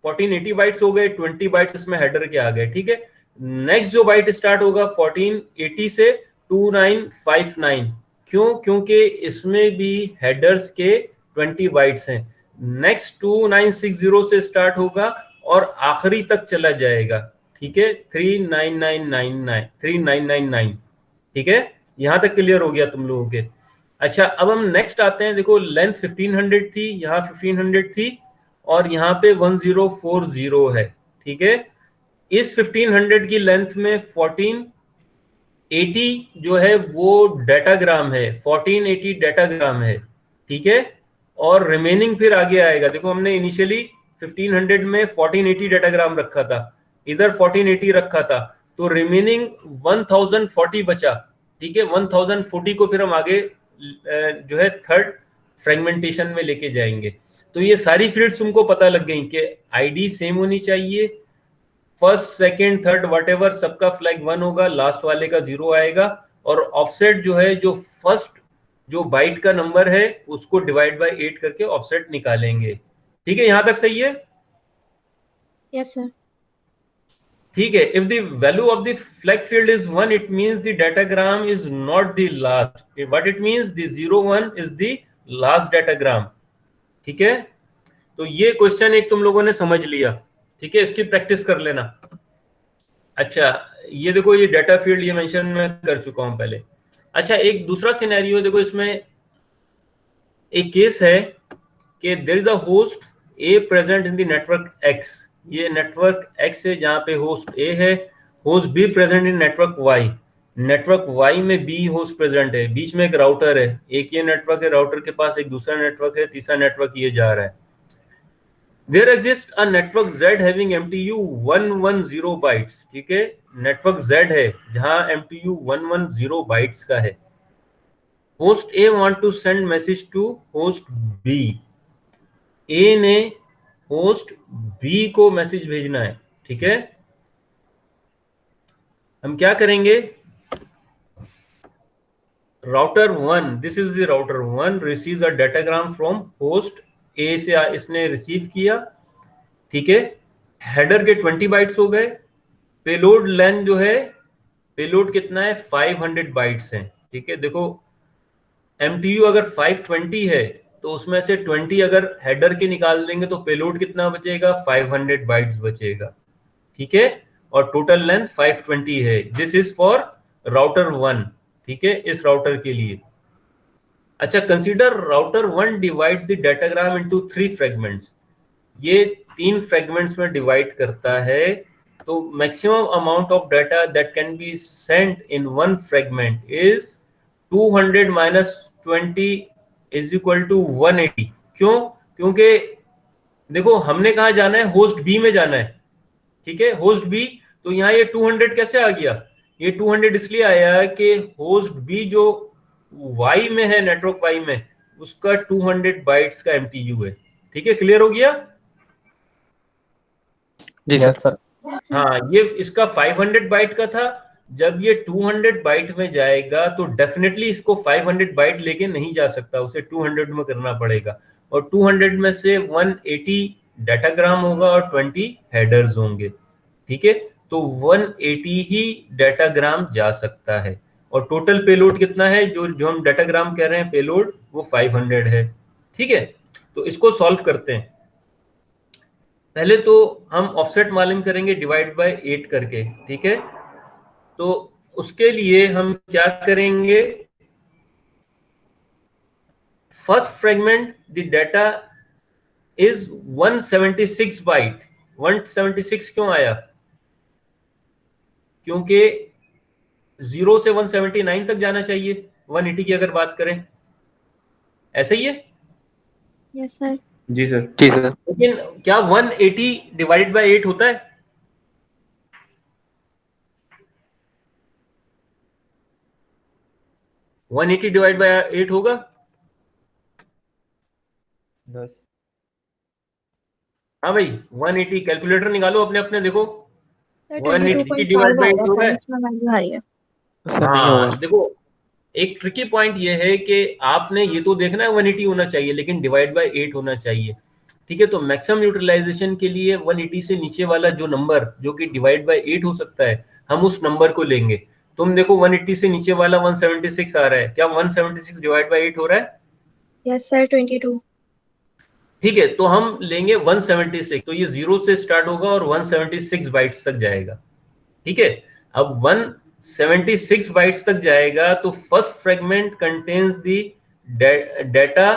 1480 बाइट्स हो गए, 20 बाइट्स इसमें हेडर के आ गए, ठीक है। नेक्स्ट जो बाइट स्टार्ट होगा 1480 से 2959, क्यों? क्योंकि इसमें भी हेडर्स के 20 बाइट्स हैं। नेक्स्ट 2960 से स्टार्ट होगा और आखिरी तक चला जाएगा, ठीक है, 3999, ठीक है। यहां तक क्लियर हो गया तुम लोगों के? अच्छा, अब हम नेक्स्ट आते हैं। देखो, लेंथ 1500 थी, यहाँ 1500 थी और यहाँ पे 1040 है, ठीक है। इस 1500 की लेंथ में 1480 जो है वो डाटाग्राम है, 1480 डाटाग्राम है, ठीक है। और रिमेनिंग फिर आगे आएगा। देखो, हमने इनिशियली 1500 में 1480 डाटाग्राम रखा था, इधर 1480 रखा था, तो रिमेनिंग 1040 बचा, ठीक है। 1040 को फिर हम आगे जो है थर्ड फ्रेगमेंटेशन में लेके जाएंगे। तो ये सारी फील्ड्स तुमको पता लग गई कि आईडी सेम होनी चाहिए, फर्स्ट सेकंड थर्ड व्हाटएवर सबका फ्लैग 1 होगा, लास्ट वाले का 0 आएगा, और ऑफसेट जो है जो फर्स्ट जो बाइट का नंबर है उसको डिवाइड बाय 8 करके ऑफसेट निकालेंगे, ठीक है। यहां तक सही है? Yes sir. ठीक है। If the value of the flag field is 1, it means the datagram is not the last, but it means the 01 is the last datagram, ठीक है। तो ये क्वेश्चन एक तुम लोगों ने समझ लिया, ठीक है, इसकी प्रैक्टिस कर लेना। अच्छा, ये देखो, ये डाटा फील्ड ये मेंशन मैं कर चुका हूं पहले। अच्छा, एक दूसरा सिनेरियो देखो, इसमें एक केस है कि there is a host A present in the network X, ये नेटवर्क एक्स है जहां पे होस्ट ए है, host B present in network Y, network Y में बी होस्ट प्रेजेंट है, बीच में एक राउटर है, एक ये नेटवर्क है, राउटर के पास एक दूसरा नेटवर्क है, तीसरा नेटवर्क ये जा रहा है। There exists a network Z having MTU 110 bytes, ठीक है, नेटवर्क Z है जहां MTU 110 बाइट्स का है। Host A want to send message to host B, A ने होस्ट B को मैसेज भेजना है, ठीक है। हम क्या करेंगे? Router 1, this is the router 1 receives a datagram from host A से इसने रिसीव किया, ठीक है। हेडर के 20 बाइट्स हो गए, पेलोड लेंथ जो है, पेलोड कितना है? 500 बाइट्स है, ठीक है। देखो, MTU अगर 520 है तो उसमें से 20 अगर हेडर के निकाल देंगे तो पेलोड कितना बचेगा? 500 बाइट्स बचेगा, ठीक है। और टोटल लेंथ 520 है। दिस इज फॉर राउटर 1, ठीक है, इस राउटर के लिए। अच्छा, consider router 1 divide the datagram into 3 fragments, ये 3 फ्रेगमेंट्स में डिवाइड करता है, तो maximum amount of data that can be sent in one fragment is 200 minus 20 is equal to 180। क्यों? क्योंकि देखो, हमने कहा जाना है, होस्ट बी में जाना है, ठीक है, होस्ट बी। तो यहाँ ये 200 कैसे आ गया? ये 200 इसलिए आया कि होस्ट बी जो वाई में है, नेटवर्क वाई में, उसका 200 बाइट्स का MTU है। ठीक है, क्लियर हो गया? जी सर। सर। हाँ, ये इसका 500 बाइट का था। जब ये 200 बाइट में जाएगा तो डेफिनेटली इसको 500 बाइट लेके नहीं जा सकता, उसे 200 में करना पड़ेगा। और 200 में से 180 डाटाग्राम होगा और 20 हेडर्स होंगे। ठीक है, तो 180 ही डाटाग्राम जा सकता है। और टोटल पेलोड कितना है, जो हम डाटाग्राम कह रहे हैं पेलोड, वो 500 है। ठीक है, तो इसको सॉल्व करते हैं। पहले तो हम ऑफसेट मालूम करेंगे डिवाइड बाय 8 करके। ठीक है, तो उसके लिए हम क्या करेंगे, first fragment the data is 176 byte. 176 क्यों आया? क्योंकि 0 से 179 तक जाना चाहिए 180 की अगर बात करें। ऐसा ही है? Yes sir. जी सर। जी सर। लेकिन क्या 180 डिवाइडेड बाय 8 होता है? वन 180 डिवाइड बाय 8 होगा? 10। हाँ भाई, 180 कैलकुलेटर निकालो अपने अपने, देखो सर 180 डिवाइड 22.5 बाय आएगा, 8 हो रहा है। फ्रेंड्स में वैल्यू आ रही है। सर नहीं होगा। हाँ देखो, एक ट्रिकी पॉइंट ये है कि आपने ये तो देखना है 180 होना चाहिए, लेकिन डिवाइड बाय 8 होना चाहिए। ठीक है, तो मैक्सिमम यूटिलाइजेशन के लिए 180 से नीचे वाला जो नंबर जो कि डिवाइड बाय 8 हो सकता है, हम उस नंबर को लेंगे। तुम देखो 180 से नीचे वाला 176 आ रहा है, क्या 176 डिवाइड बाय 8 हो रहा है? Yes sir 22। ठीक है, तो हम लेंगे 176, तो ये 0 से स्टार्ट होगा और 176 बाइट्स तक जाएगा। ठीक है, अब 176 बाइट्स तक जाएगा तो first fragment contains the data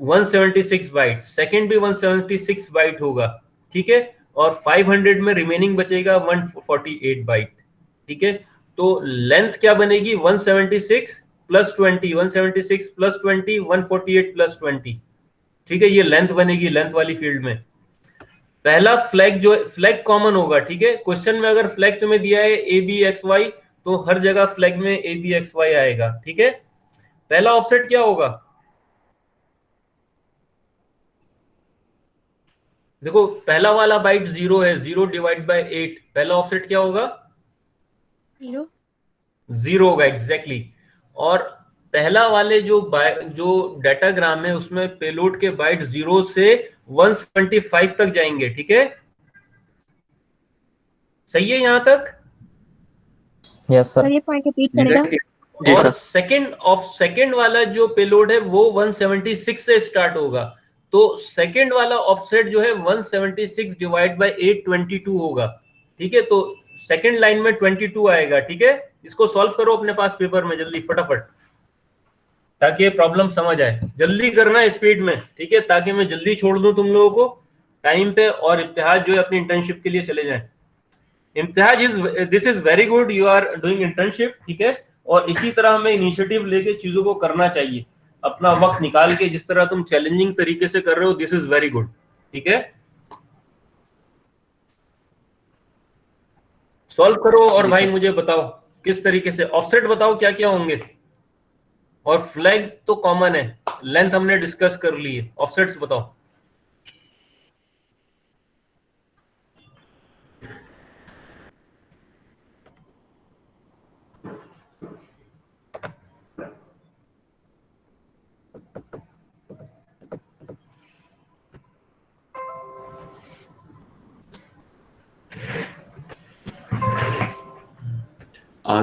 176 byte, second भी 176 बाइट होगा। ठीक है, और 500 में रिमेनिंग बचेगा 148 बाइट। ठीक है, तो लेंथ क्या बनेगी, 176 प्लस 20, 176 प्लस 20, 148 प्लस 20। ठीक है, ये लेंथ बनेगी लेंथ वाली फील्ड में। पहला फ्लैग जो फ्लैग कॉमन होगा। ठीक है, क्वेश्चन में अगर फ्लैग तुम्हें दिया है ABXY तो हर जगह फ्लैग में ABXY आएगा। ठीक है, पहला ऑफसेट क्या होगा, देखो पहला वाला बाइट 0 है, 0 डिवाइड बाय 8, पहला ऑफसेट क्या होगा, 0 होगा एग्जैक्टली। और पहला वाले जो डाटाग्राम है उसमें पेलोड के बाइट 0 से 175 तक जाएंगे। ठीक है, सही है यहां तक? Yes sir. सर ये पॉइंट रिपीट करेगा। जी और सर। सेकंड वाला जो पेलोड है वो 176 से स्टार्ट होगा, तो सेकंड वाला ऑफसेट जो है 176 डिवाइड बाय 822 होगा। ठीक है, तो सेकंड लाइन में 22 आएगा। ठीक है, इसको सॉल्व करो अपने पास पेपर में जल्दी फटाफट, ताकि ये प्रॉब्लम समझ आए। जल्दी करना है स्पीड में, ठीक है, ताकि मैं जल्दी छोड़ दूं तुम लोगों को टाइम पे और इम्तिहाज जो है अपनी इंटर्नशिप के लिए चले जाएं। Imtiaz this is very good, you are doing internship. ठीक है, और इसी तरह हमें इनिशिएटिव लेके चीजों को करना चाहिए, अपना वक्त निकाल के जिस तरह तुम चैलेंजिंग तरीके से कर रहे हो, दिस इज वेरी गुड। ठीक है, सॉल्व करो और भाई मुझे बताओ किस तरीके से। ऑफसेट बताओ क्या क्या होंगे, और फ्लैग तो कॉमन है, लेंथ हमने डिस्कस कर ली है, ऑफसेट्स बताओ।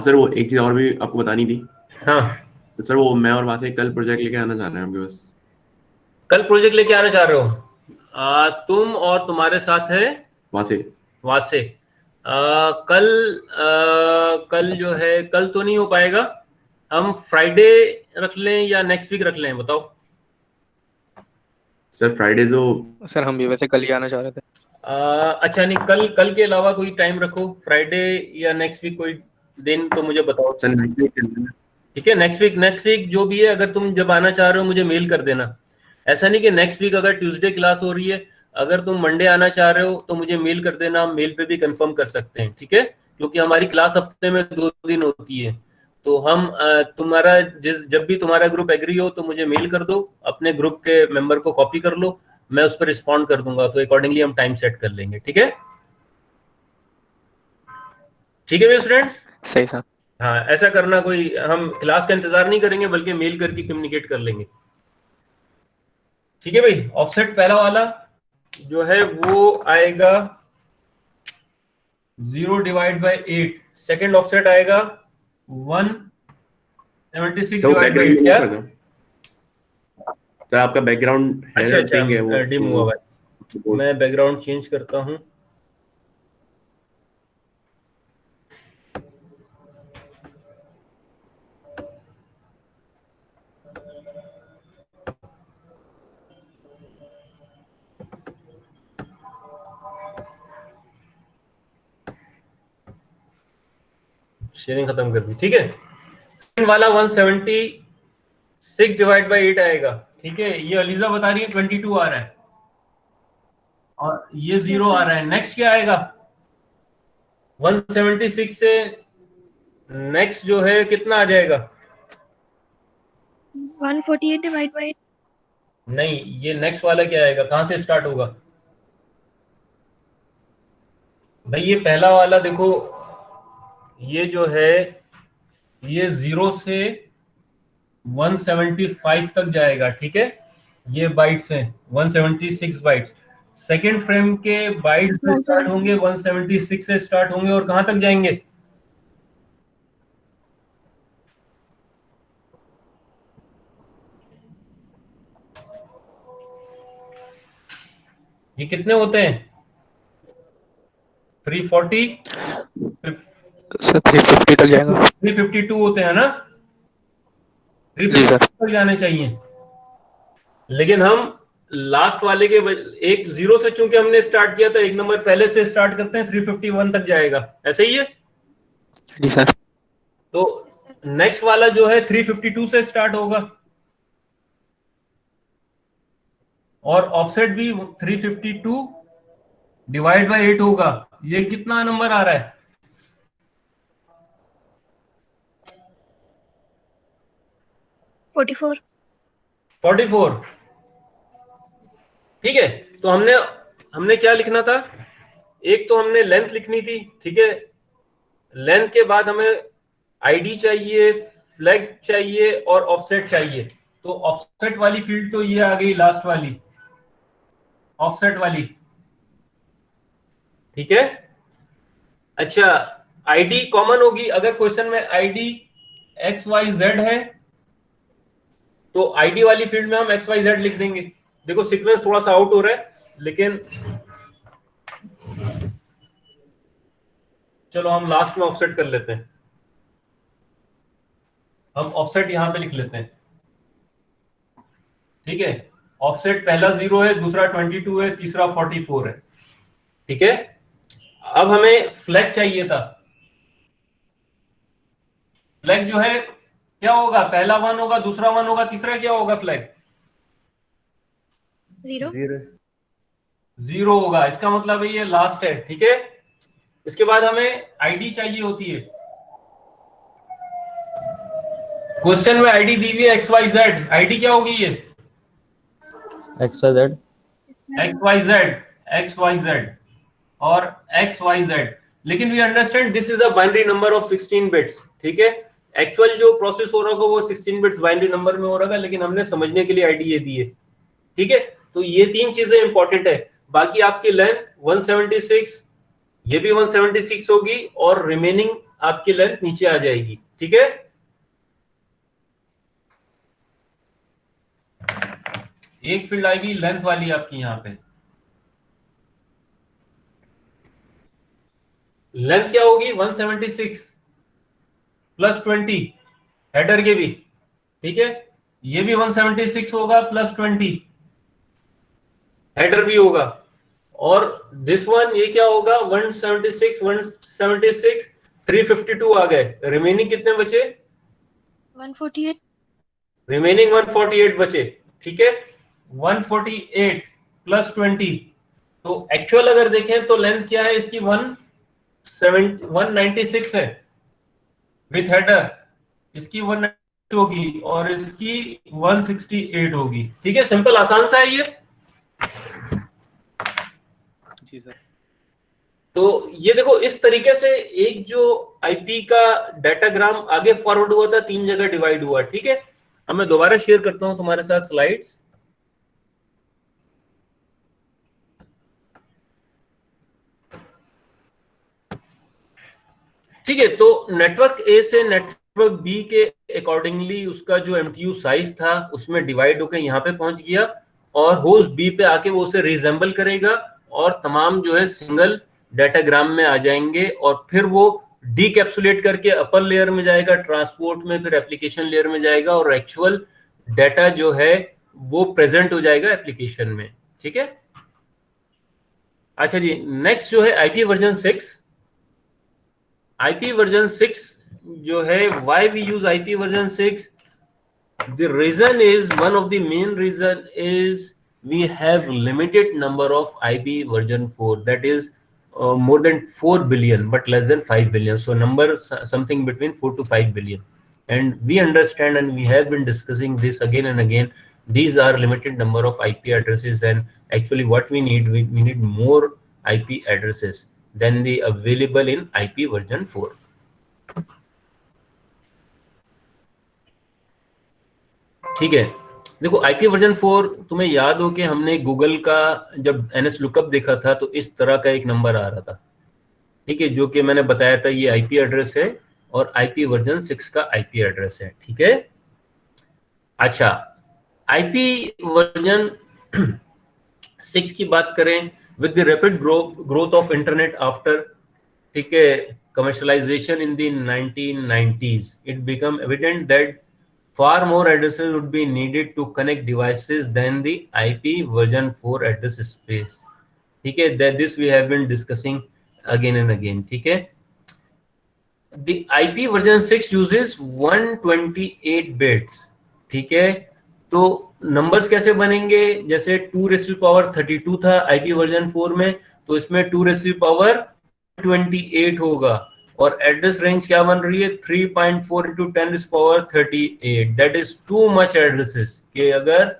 सर वो एक चीज और भी आपको बतानी थी। हाँ तो सर वो मैं और वहां से कल प्रोजेक्ट लेके आना चाह रहे हैं आपके पास। कल प्रोजेक्ट लेके आना चाह रहे हो? तुम और तुम्हारे साथ है वहां से कल जो है, कल तो नहीं हो पाएगा, हम फ्राइडे रख लें या नेक्स्ट वीक रख लें, बताओ। सर फ्राइडे तो सर हम भी वैसे कल ही आना चाह रहे थे। अच्छा नहीं, कल के अलावा कोई टाइम रखो, फ्राइडे या नेक्स्ट वीक कोई दिन तो मुझे बताओ। Sir next week. ठीक है, नेक्स्ट वीक जो भी है, अगर तुम जब आना चाह रहे हो मुझे मेल कर देना। ऐसा नहीं कि नेक्स्ट वीक अगर ट्यूसडे क्लास हो रही है, अगर तुम मंडे आना चाह रहे हो तो मुझे मेल कर देना, मेल पे भी कंफर्म कर सकते हैं। ठीक है, क्योंकि हमारी क्लास हफ्ते में 2 दिन होती है, तो हम तुम्हारा जब भी तुम्हारा ग्रुप एग्री हो तो मुझे मेल कर दो, अपने ग्रुप के मेंबर को कॉपी कर लो, मैं उस पर रिस्पॉन्ड कर दूंगा, तो अकॉर्डिंगली हम टाइम सेट कर लेंगे। ठीक है, ठीक है मेरे स्टूडेंट्स। सही सर। हाँ, ऐसा करना, कोई हम क्लास का इंतजार नहीं करेंगे बल्कि मेल करके कम्युनिकेट कर लेंगे। ठीक है भाई, ऑफसेट पहला वाला जो है वो आएगा 0/8। सेकंड ऑफसेट आएगा 176/8। क्या सर आपका बैकग्राउंड अच्छा है वो डिम हुआ है, मैं बैकग्राउंड चेंज करता हूं। शेयरिंग खत्म कर दी। ठीक है, सेकंड वाला 176/8 आएगा। ठीक है, ये अलीजा बता रही है 22 आ रहा है और ये 0 आ रहा है। नेक्स्ट क्या आएगा 176 से? नेक्स्ट जो है कितना आ जाएगा? 148/8। नहीं, ये नेक्स्ट वाला क्या आएगा, कहां से स्टार्ट होगा भाई? ये पहला वाला देखो, ये जो है ये 0 से 175 तक जाएगा। ठीक है, ये बाइट्स हैं 176 बाइट्स। सेकेंड फ्रेम के बाइट्स से स्टार्ट होंगे, 176 से स्टार्ट होंगे और कहां तक जाएंगे? ये कितने होते हैं? 340 सर 350 तक जाएगा। 352 होते हैं ना, जी 350 सर। तक जाने चाहिए। लेकिन हम लास्ट वाले के एक 0 से चूंकि हमने स्टार्ट किया था, एक नंबर पहले से स्टार्ट करते हैं, 351 तक जाएगा। ऐसे ही है? जी सर। तो नेक्स्ट वाला जो है 352 से स्टार्ट होगा और ऑफसेट भी 352/8 होगा। ये कितना नंबर आ रहा है? 44। 44। ठीक है, तो हमने क्या लिखना था? एक तो हमने लेंथ लिखनी थी। ठीक है, लेंथ के बाद हमें आईडी चाहिए, फ्लैग चाहिए और ऑफसेट चाहिए। तो ऑफसेट वाली फील्ड तो ये आ गई, लास्ट वाली ऑफसेट वाली। ठीक है, अच्छा, आईडी कॉमन होगी। अगर क्वेश्चन में आईडी XYZ है तो आईडी वाली फील्ड में हम XYZ लिख देंगे। देखो सीक्वेंस थोड़ा सा आउट हो रहा है, लेकिन चलो हम लास्ट में ऑफसेट कर लेते हैं। हम ऑफसेट यहां पे लिख लेते हैं। ठीक है, ऑफसेट पहला 0 है, दूसरा 22 है, तीसरा 44 है। ठीक है, अब हमें फ्लैग चाहिए था। फ्लैग जो है क्या होगा? पहला 1 होगा, दूसरा 1 होगा, तीसरा क्या होगा? फ्लैग 0। 0 होगा। इसका मतलब है ये लास्ट है। ठीक है, इसके बाद हमें आईडी चाहिए होती है। क्वेश्चन में आईडी दी हुई है XYZ। आईडी क्या होगी? ये XYZ XYZ और XYZ। लेकिन we understand this is a binary number of 16 bits. ठीक है, एक्चुअल जो प्रोसेस हो रहा होगा वो 16 बिट्स बाइनरी नंबर में हो रहा है, लेकिन हमने समझने के लिए आईडी ये दी है। ठीक है, तो ये तीन चीजें इंपॉर्टेंट है। बाकी आपकी लेंथ 176, ये भी 176 होगी और रिमेनिंग आपकी लेंथ नीचे आ जाएगी। ठीक है, एक फील्ड आएगी लेंथ वाली आपकी यहां पे। लेंथ क्या होगी? 176 प्लस 20 हेडर के भी। ठीक है, ये भी 176 होगा प्लस 20 हेडर भी होगा। और दिस वन ये क्या होगा? 176 352 आ गए। रिमेनिंग कितने बचे? 148। रिमेनिंग 148 बचे। ठीक है, 148 प्लस 20। तो एक्चुअल अगर देखें तो लेंथ क्या है इसकी? 196 है विथ हेडर। इसकी 190 होगी और इसकी 168 होगी। ठीक है, सिंपल आसान सा है ये। जी सर। तो ये देखो इस तरीके से एक जो आईपी का डाटाग्राम आगे फॉरवर्ड हुआ था, 3 जगह डिवाइड हुआ। ठीक है, अब मैं दोबारा शेयर करता हूं तुम्हारे साथ स्लाइड्स। ठीक है, तो नेटवर्क ए से नेटवर्क बी के अकॉर्डिंगली उसका जो एमटीयू साइज था उसमें डिवाइड होकर यहाँ पे पहुंच गया, और होस्ट बी पे आके वो उसे रिजेंबल करेगा और तमाम जो है सिंगल डाटाग्राम में आ जाएंगे, और फिर वो डीकैप्सुलेट करके अपर लेयर में जाएगा, ट्रांसपोर्ट में, फिर एप्लीकेशन लेयर में जाएगा, और एक्चुअल डाटा जो है वो प्रेजेंट हो जाएगा एप्लीकेशन में। ठीक है, अच्छा जी, नेक्स्ट जो है आईपी वर्जन 6। IP version 6 जो है, why we use IP version 6? The reason is, one of the main reason is we have limited number of IP version 4, that is more than 4 billion but less than 5 billion. So number something between 4 to 5 billion. And we understand, and we have been discussing this again and again, these are limited number of IP addresses, and actually what we need, we need more IP addresses than the available in IP version 4. ठीक है, देखो IP वर्जन 4, तुम्हें याद हो कि हमने गूगल का जब NS लुकअप देखा था तो इस तरह का एक नंबर आ रहा था। ठीक है, जो कि मैंने बताया था ये IP एड्रेस है और IP वर्जन 6 का IP एड्रेस है। ठीक है, अच्छा, IP वर्जन 6 की बात करें, with the rapid growth of internet after, ठीक है, commercialization in the 1990s, it became evident that far more addresses would be needed to connect devices than the IP version 4 address space. ठीक है, that this we have been discussing again and again. ठीक है, the IP version 6 uses 128 bits. ठीक है, तो नंबर्स कैसे बनेंगे, जैसे 2⁻32 था IP वर्जन 4 में, तो इसमें 2⁻28 होगा, और एड्रेस रेंज क्या बन रही है, 3.4 into 10⁻38। That is too much addresses, कि अगर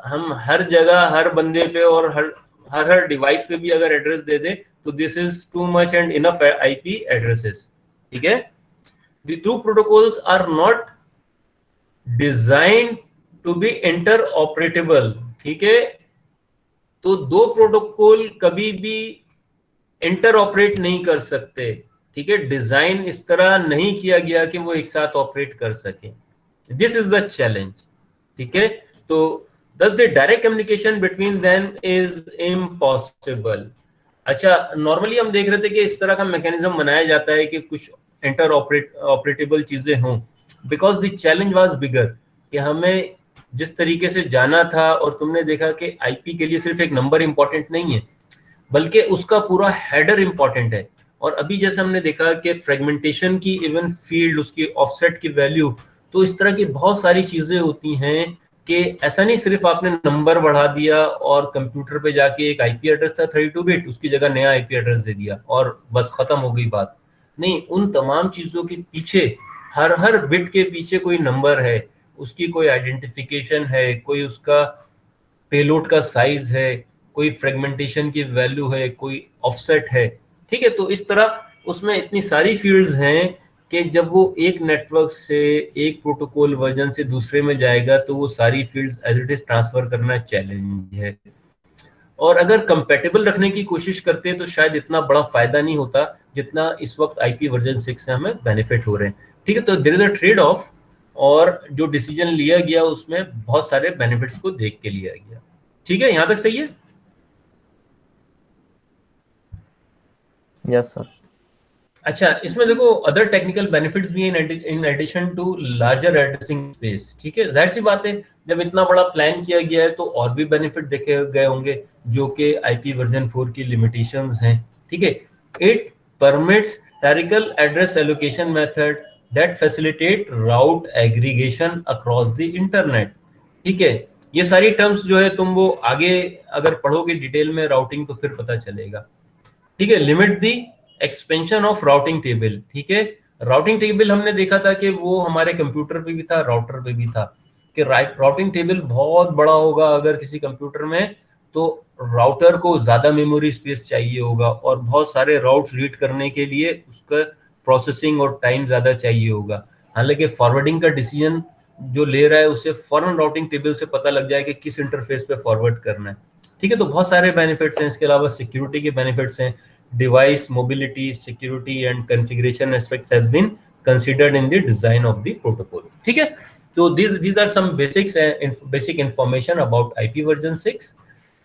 हम हर जगह हर बंदे पे और हर डिवाइस पे भी अगर एड्रेस दे दे तो this is too much and enough IP addresses. ठीक है, the two protocols are not designed to be interoperable. ठीक है, तो दो प्रोटोकॉल कभी भी इंटर ऑपरेट नहीं कर सकते। ठीक है, डिजाइन इस तरह नहीं किया गया कि वो एक साथ ऑपरेट कर सके। This is the challenge. ठीक है, तो thus the direct communication between them is impossible. अच्छा, नॉर्मली हम देख रहे थे कि इस तरह का मैकेनिज्म बनाया जाता है कि कुछ इंटर ऑपरेटेबल चीजें हों, बिकॉज द चैलेंज वाज बिगर, कि हमें जिस तरीके से जाना था, और तुमने देखा कि IP के लिए सिर्फ एक नंबर इंपॉर्टेंट नहीं है बल्कि उसका पूरा हेडर इंपॉर्टेंट है। और अभी जैसे हमने देखा कि फ्रेगमेंटेशन की इवन फील्ड, उसकी ऑफसेट की वैल्यू, तो इस तरह की बहुत सारी चीजें होती हैं कि ऐसा नहीं सिर्फ आपने नंबर बढ़ा दिया और कंप्यूटर पे जाके एक IP एड्रेस था 32 बिट, उसकी जगह नया IP एड्रेस दे दिया और बस खत्म हो गई बात। नहीं, उन तमाम चीजों के पीछे, हर बिट के पीछे कोई नंबर है, उसकी कोई आइडेंटिफिकेशन है, कोई उसका पेलोड का साइज है, कोई फ्रेगमेंटेशन की वैल्यू है, कोई ऑफसेट है। ठीक है, तो इस तरह उसमें इतनी सारी फील्ड्स हैं कि जब वो एक नेटवर्क से एक प्रोटोकॉल वर्जन से दूसरे में जाएगा तो वो सारी fields as it is transfer करना चैलेंज है। और अगर कंपैटिबल रखने की कोशिश करते हैं तो शायद इतना बड़ा फायदा नहीं होता जितना इस वक्त IP वर्जन 6 से हमें बेनिफिट हो रहे हैं। ठीक है, तो there is a trade off, और जो डिसीजन लिया गया उसमें बहुत सारे बेनिफिट्स को देख के लिया गया। ठीक है, यहां तक सही है? Yes sir. अच्छा, इसमें देखो अदर टेक्निकल बेनिफिट्स भी हैं in addition to larger addressing space. ठीक है, जाहिर सी बात है, जब इतना बड़ा प्लान किया गया है तो और भी बेनिफिट देखे गए होंगे जो कि IP वर्जन 4 की लिमिटेशंस हैं। ठीक है, it permits hierarchical address allocation method that facilitate route aggregation across the internet. ठीक है, ये सारी टर्म्स जो है तुम वो आगे अगर पढ़ोगे डिटेल में राउटिंग तो फिर पता चलेगा। ठीक है, limit the expansion of routing table. ठीक है, राउटिंग टेबल हमने देखा था कि वो हमारे कंप्यूटर पे भी था, राउटर पे भी था, कि राउटिंग टेबल बहुत बड़ा होगा अगर किसी कंप्यूटर में, तो राउटर को ज्यादा मेमोरी स्पेस चाहिए होगा और बहुत सारे राउट्स रीड करने के लिए उसका प्रोसेसिंग और टाइम ज्यादा चाहिए होगा। हालांकि फॉरवर्डिंग का डिसीजन जो ले रहा है उसे फॉरन राउटिंग टेबल से पता लग जाए कि किस इंटरफेस पे फॉरवर्ड करना है। ठीक है, तो बहुत सारे बेनिफिट्स हैं। इसके अलावा सिक्योरिटी के बेनिफिट्स हैं, device mobility, security and configuration aspects has been considered in the design of the protocol. ठीक है, तो these are some basic information about IP version 6।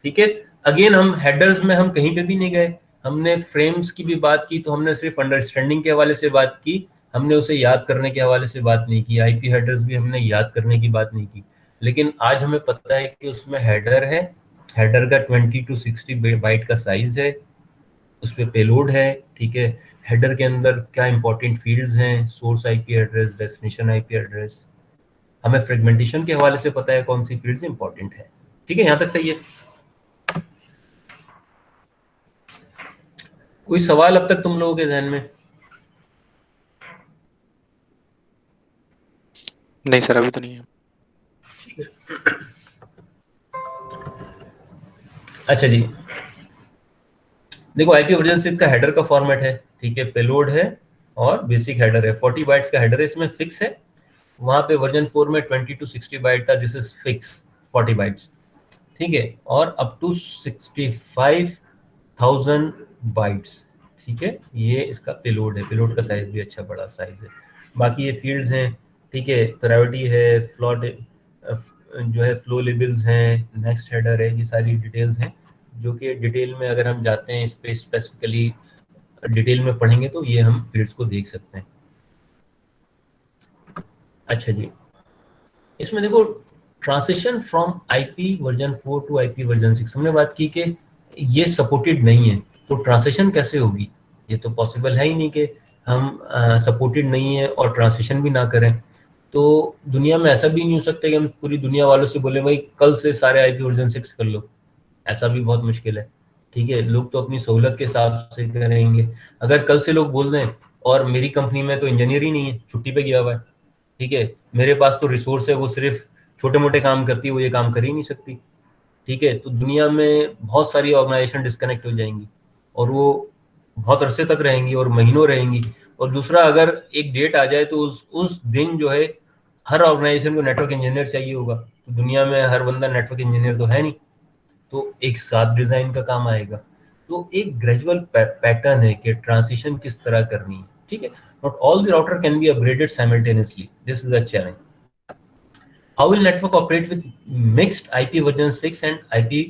ठीक है, अगेन हम हेडर्स में हम कहीं पे भी नहीं गए, हमने फ्रेम्स की भी बात की तो हमने सिर्फ अंडरस्टैंडिंग के हवाले से बात की, हमने उसे याद करने के हवाले से बात नहीं की। आईपी हेडर्स भी हमने याद करने की बात नहीं की, लेकिन आज हमें पता है कि उसमें हेडर है, हेडर का 20 to 60 बाइट का साइज है, उस पर पेलोड है। ठीक है, हेडर के अंदर क्या इंपॉर्टेंट फील्ड्स हैं, source IP address, destination IP address, हमें फ्रेगमेंटेशन के हवाले से पता है कौन सी फील्ड्स इंपॉर्टेंट है। ठीक है, यहाँ तक सही है। कोई सवाल अब तक तुम लोगों के जहन में? नहीं सर, अभी तो नहीं है। अच्छा जी, देखो आईपी वर्जन 6 का हेडर का फॉर्मेट है। ठीक है, पेलोड है और बेसिक हेडर है, 40 बाइट्स का हेडर है, इसमें फिक्स है। वहां पे वर्जन 4 में 20 to 60 बाइट था, दिस इज फिक्स 40 बाइट्स। ठीक है, और अप टू 65,000 बाइट्स। ठीक है, ये इसका पेलोड है, पेलोड का साइज भी अच्छा बड़ा साइज है। बाकी ये फील्ड्स हैं। ठीक है, प्रायोरिटी है, फ्लॉट जो है, फ्लो लेबल्स हैं, नेक्स्ट हेडर है, ये सारी डिटेल्स हैं जो कि डिटेल में अगर हम जाते हैं इस पे स्पेसिफिकली डिटेल में पढ़ेंगे तो ये हम फील्ड्स को देख सकते हैं। अच्छा जी, इसमें देखो transition from IP version 4 to IP version 6 हमने बात की कि ये सपोर्टेड नहीं है, तो ट्रांसिशन कैसे होगी? ये तो पॉसिबल है ही नहीं कि हम सपोर्टेड नहीं है और ट्रांसिशन भी ना करें। तो दुनिया में ऐसा भी नहीं हो सकता कि हम पूरी दुनिया वालों से बोले भाई कल से सारे आईपी वर्जन 6 कर लो, ऐसा भी बहुत मुश्किल है। ठीक है, लोग तो अपनी सहूलत के हिसाब से करेंगे। अगर कल से लोग बोल दें और मेरी कंपनी में तो इंजीनियर ही नहीं है, छुट्टी पे गया हुआ है, ठीक है, मेरे पास तो रिसोर्स है, वो सिर्फ छोटे मोटे काम करती है, वो ये काम कर ही नहीं सकती। ठीक है, तो दुनिया में बहुत सारी ऑर्गेनाइजेशन डिस्कनेक्ट हो जाएंगी और वो बहुत अरसे तक रहेंगी और महीनों रहेंगी। और दूसरा, अगर एक डेट आ जाए तो उस दिन जो है हर ऑर्गेनाइजेशन को नेटवर्क इंजीनियर चाहिए होगा, तो दुनिया में हर बंदा नेटवर्क इंजीनियर तो है नहीं, तो एक साथ डिजाइन का काम आएगा। तो एक ग्रेजुअल पैटर्न है कि ट्रांजिशन किस तरह करनी है। ठीक है, not all the router can be upgraded simultaneously, this is a challenge. How will network operate with mixed IP version 6 and IP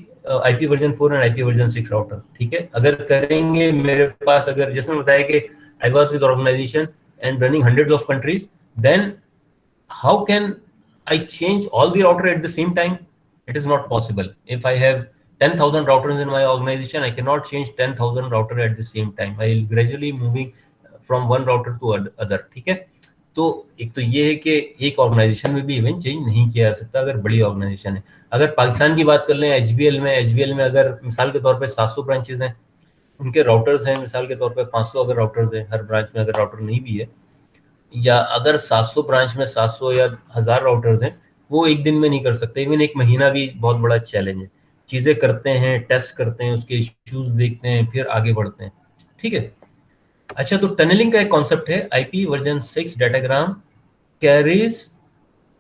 version 4 and IP version 6 router? ठीक है, अगर करेंगे, मेरे पास अगर जैसे मैं बताया कि I was with organization and running hundreds of countries, then how can I change all the router at the same time? It is not possible. If I have 10,000 routers in my organization, I cannot change 10,000 router at the same time. I will gradually moving from one router to other. ठीक है, तो एक तो ये है कि एक ऑर्गेनाइजेशन में भी इवेंट चेंज नहीं किया जा सकता अगर बड़ी ऑर्गेनाइजेशन है। अगर पाकिस्तान की बात कर लें, एचबीएल में अगर मिसाल के तौर पे 700 ब्रांचेस हैं, उनके राउटर्स हैं मिसाल के तौर पे 500 अगर राउटर्स हैं, हर ब्रांच में अगर राउटर नहीं भी है, या अगर 700 ब्रांच में 700 या 1000 राउटर्स हैं, वो एक दिन में नहीं कर सकते, इवन एक महीना भी बहुत बड़ा चैलेंज है। चीज़ें करते हैं, टेस्ट करते हैं, उसके इश्यूज देखते हैं, फिर आगे बढ़ते हैं। ठीक है, अच्छा, तो टनलिंग का एक कॉन्सेप्ट है, IP version 6 datagram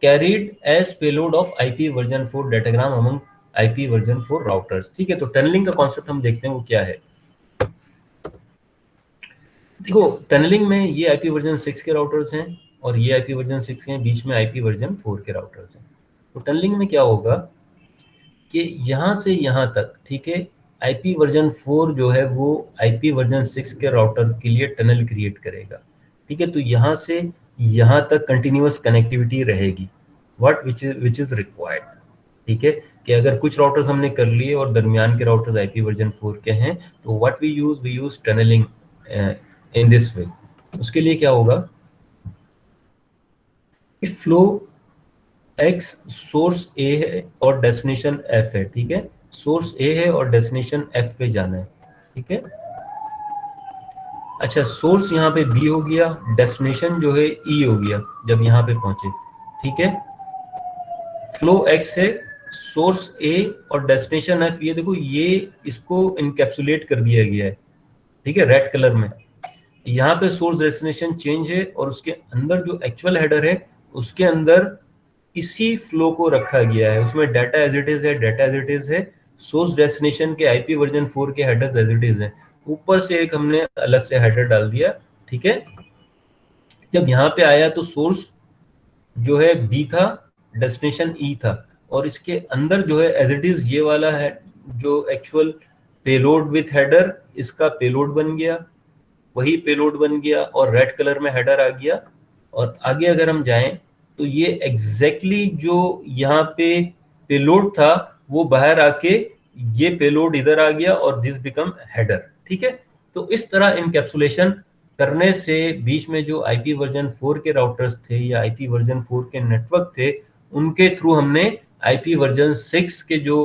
carried as payload of IP version 4 datagram among IP version 4 routers। ठीक है, तो टनलिंग का कॉन्सेप्ट हम देखते हैं वो क्या है। देखो, टनलिंग में ये आईपी वर्जन 6 के राउटर्स हैं और ये आईपी वर्जन 6 के बीच में आईपी वर्जन 4 के राउटर्स हैं। तो टनलिंग में क्या होगा कि यहाँ से यहाँ तक, ठीक है, आईपी वर्जन 4 जो है वो आईपी वर्जन 6 के राउटर के लिए टनल क्रिएट करेगा। ठीक है, तो यहाँ से यहाँ तक कंटिन्यूअस कनेक्टिविटी रहेगी, विच इज रिक्वायर्ड। ठीक है, कि अगर कुछ राउटर्स हमने कर लिए और दरमियान के राउटर्स आईपी वर्जन 4 के हैं, तो what we use tunnelling in this way. उसके लिए क्या होगा, फ्लो X सोर्स A है और डेस्टिनेशन F है। ठीक है, सोर्स A है और डेस्टिनेशन F पे जाना है। ठीक है, अच्छा, सोर्स यहाँ पे बी हो गया, डेस्टिनेशन जो है ई हो गया जब यहाँ पे पहुंचे, ठीक है। फ्लो एक्स है, सोर्स ए और डेस्टिनेशन एफ, ये देखो ये इसको इनकैप्सुलेट कर दिया गया है, ठीक है, रेड कलर में। यहाँ पे सोर्स डेस्टिनेशन चेंज है और उसके अंदर जो एक्चुअल हेडर है उसके अंदर इसी फ्लो को रखा गया है, उसमें डाटा एज इट इज है, डाटा एज इट इज है, सोर्स डेस्टिनेशन के आईपी वर्जन 4 के हेडर्स एज इट इज है, ऊपर से एक हमने अलग से हेडर डाल दिया, ठीक है। जब यहाँ पे आया तो सोर्स जो है बी था, डेस्टिनेशन ई था, और इसके अंदर जो है एज इट इज ये वाला है जो एक्चुअल पेलोड विथ हेडर, इसका पेलोड बन गया, वही पेलोड बन गया और रेड कलर में हेडर आ गया। और आगे अगर हम जाएं तो ये एग्जैक्टली जो यहाँ पे पेलोड था वो बाहर आके ये पेलोड इधर आ गया और दिस बिकम हेडर, ठीक है। तो इस तरह इनकैप्सुलेशन करने से बीच में जो आईपी वर्जन 4 के राउटर्स थे या आईपी वर्जन 4 के नेटवर्क थे, उनके थ्रू हमने आईपी वर्जन 6 के जो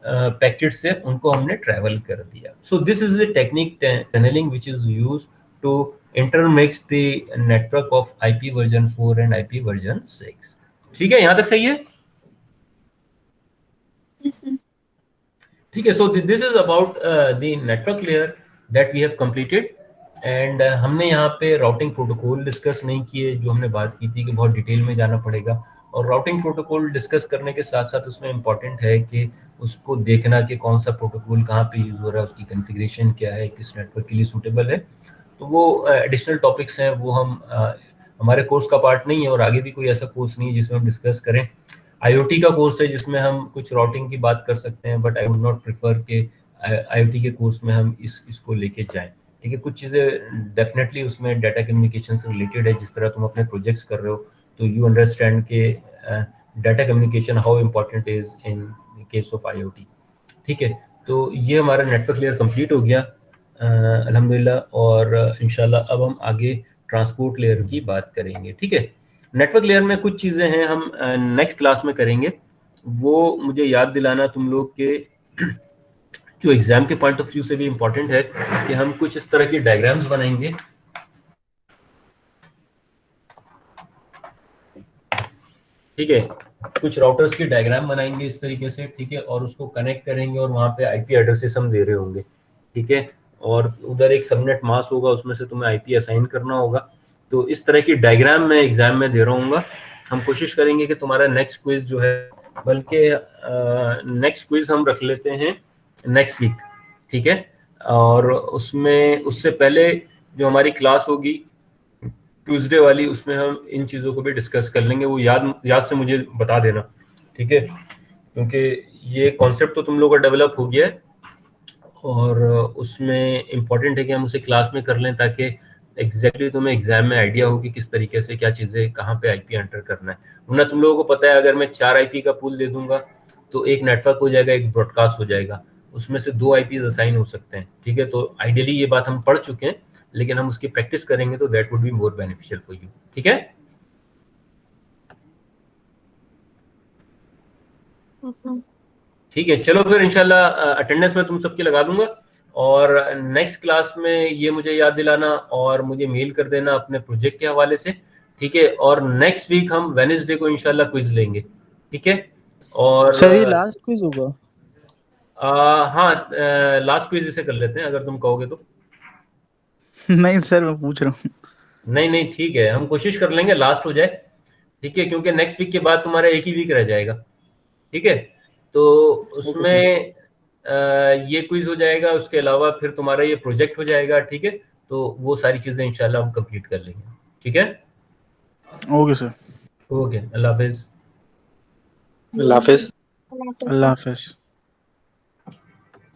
पैकेट्स है उनको हमने ट्रैवल कर दिया। So this is the technique tunnelling which is used to intermix the network of IP version 4 and IP version 6। ठीक है, यहां तक सही है? Yes, sir. ठीक है, so this is about the network layer that we have completed and हमने यहाँ पे राउटिंग प्रोटोकॉल डिस्कस नहीं किए, जो हमने बात की थी कि बहुत डिटेल में जाना पड़ेगा, और राउटिंग प्रोटोकॉल डिस्कस करने के साथ साथ उसमें इम्पॉर्टेंट है कि उसको देखना कि कौन सा प्रोटोकॉल कहाँ पे यूज हो रहा है, उसकी कॉन्फ़िगरेशन क्या है, किस नेटवर्क के लिए सूटेबल है। तो वो एडिशनल टॉपिक्स हैं, वो हम हमारे कोर्स का पार्ट नहीं है और आगे भी कोई ऐसा कोर्स नहीं है जिसमें हम डिस्कस करें। आईओटी का कोर्स है जिसमें हम कुछ राउटिंग की बात कर सकते हैं, but I would not prefer कि आईओटी के कोर्स में हम इसको लेके जाएं, ठीक है। कुछ चीज़ें डेफिनेटली उसमें डाटा कम्युनिकेशन से रिलेटेड है, जिस तरह तुम अपने प्रोजेक्ट्स कर रहे हो तो यू अंडरस्टैंड के data communication how important is in case of IoT, ठीक है। तो ये हमारा नेटवर्क लेयर कंप्लीट हो गया अल्हम्दुलिल्लाह, और इंशाल्लाह अब हम आगे ट्रांसपोर्ट लेयर की बात करेंगे, ठीक है। नेटवर्क लेयर में कुछ चीज़ें हैं हम नेक्स्ट क्लास में करेंगे, वो मुझे याद दिलाना तुम लोग के जो एग्जाम के पॉइंट ऑफ व्यू से भी इम्पोर्टेंट है कि हम कुछ इस तरह की डायग्राम्स बनाएंगे, ठीक है। कुछ राउटर्स की डायग्राम बनाएंगे इस तरीके से, ठीक है, और उसको कनेक्ट करेंगे और वहाँ पे आईपी एड्रेसेस हम दे रहे होंगे, ठीक है, और उधर एक सबनेट मास्क होगा, उसमें से तुम्हें आईपी असाइन करना होगा। तो इस तरह की डायग्राम मैं एग्जाम में दे रहा हूँ। हम कोशिश करेंगे कि तुम्हारा नेक्स्ट क्विज जो है, बल्कि नेक्स्ट क्विज हम रख लेते हैं नेक्स्ट वीक, ठीक है, और उसमें उससे पहले जो हमारी क्लास होगी ट्यूसडे वाली, उसमें हम इन चीज़ों को भी डिस्कस कर लेंगे। वो याद से मुझे बता देना, ठीक है, क्योंकि ये कॉन्सेप्ट तो तुम लोगों का डेवलप हो गया है और उसमें इम्पॉर्टेंट है कि हम उसे क्लास में कर लें ताकि एग्जैक्टली तुम्हें एग्जाम में आइडिया हो कि किस तरीके से क्या चीज़ें कहाँ पे आईपी एंटर करना है। वरना तुम लोगों को पता है अगर मैं 4 आईपी का पूल दे दूंगा तो एक नेटवर्क हो जाएगा, एक ब्रॉडकास्ट हो जाएगा, उसमें से 2 आईपी असाइन हो सकते हैं, ठीक है। तो आइडियली ये बात हम पढ़ चुके हैं, लेकिन हम उसकी प्रैक्टिस करेंगे तो that would be more beneficial for you, ठीक है। Yes, sir. ठीक है, चलो फिर इंशाल्लाह अटेंडेंस में तुम सबकी लगा दूंगा, और नेक्स्ट क्लास में ये मुझे याद दिलाना और मुझे मेल कर देना अपने प्रोजेक्ट के हवाले से, ठीक है। और नेक्स्ट वीक हम वेडनेसडे को इंशाल्लाह क्विज लेंगे, ठीक है। और सर ये लास्ट क्विज होगा? हाँ, लास्ट क्विज इसे कर लेते हैं अगर तुम कहोगे तो। नहीं सर, मैं पूछ रहा हूँ। नहीं नहीं, ठीक है, हम कोशिश कर लेंगे लास्ट हो जाए, ठीक है, क्योंकि नेक्स्ट वीक के बाद तुम्हारा एक ही वीक रह जाएगा, ठीक है। तो उसमें ये क्विज हो जाएगा, उसके अलावा फिर तुम्हारा ये प्रोजेक्ट हो जाएगा, ठीक है। तो वो सारी चीजें इंशाल्लाह हम कंप्लीट कर लेंगे, ठीक है। ओके सर, ओके, अल्लाह हाफिज। अल्लाह हाफिज। अल्लाह हाफिज।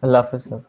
अल्लाह हाफिज सर।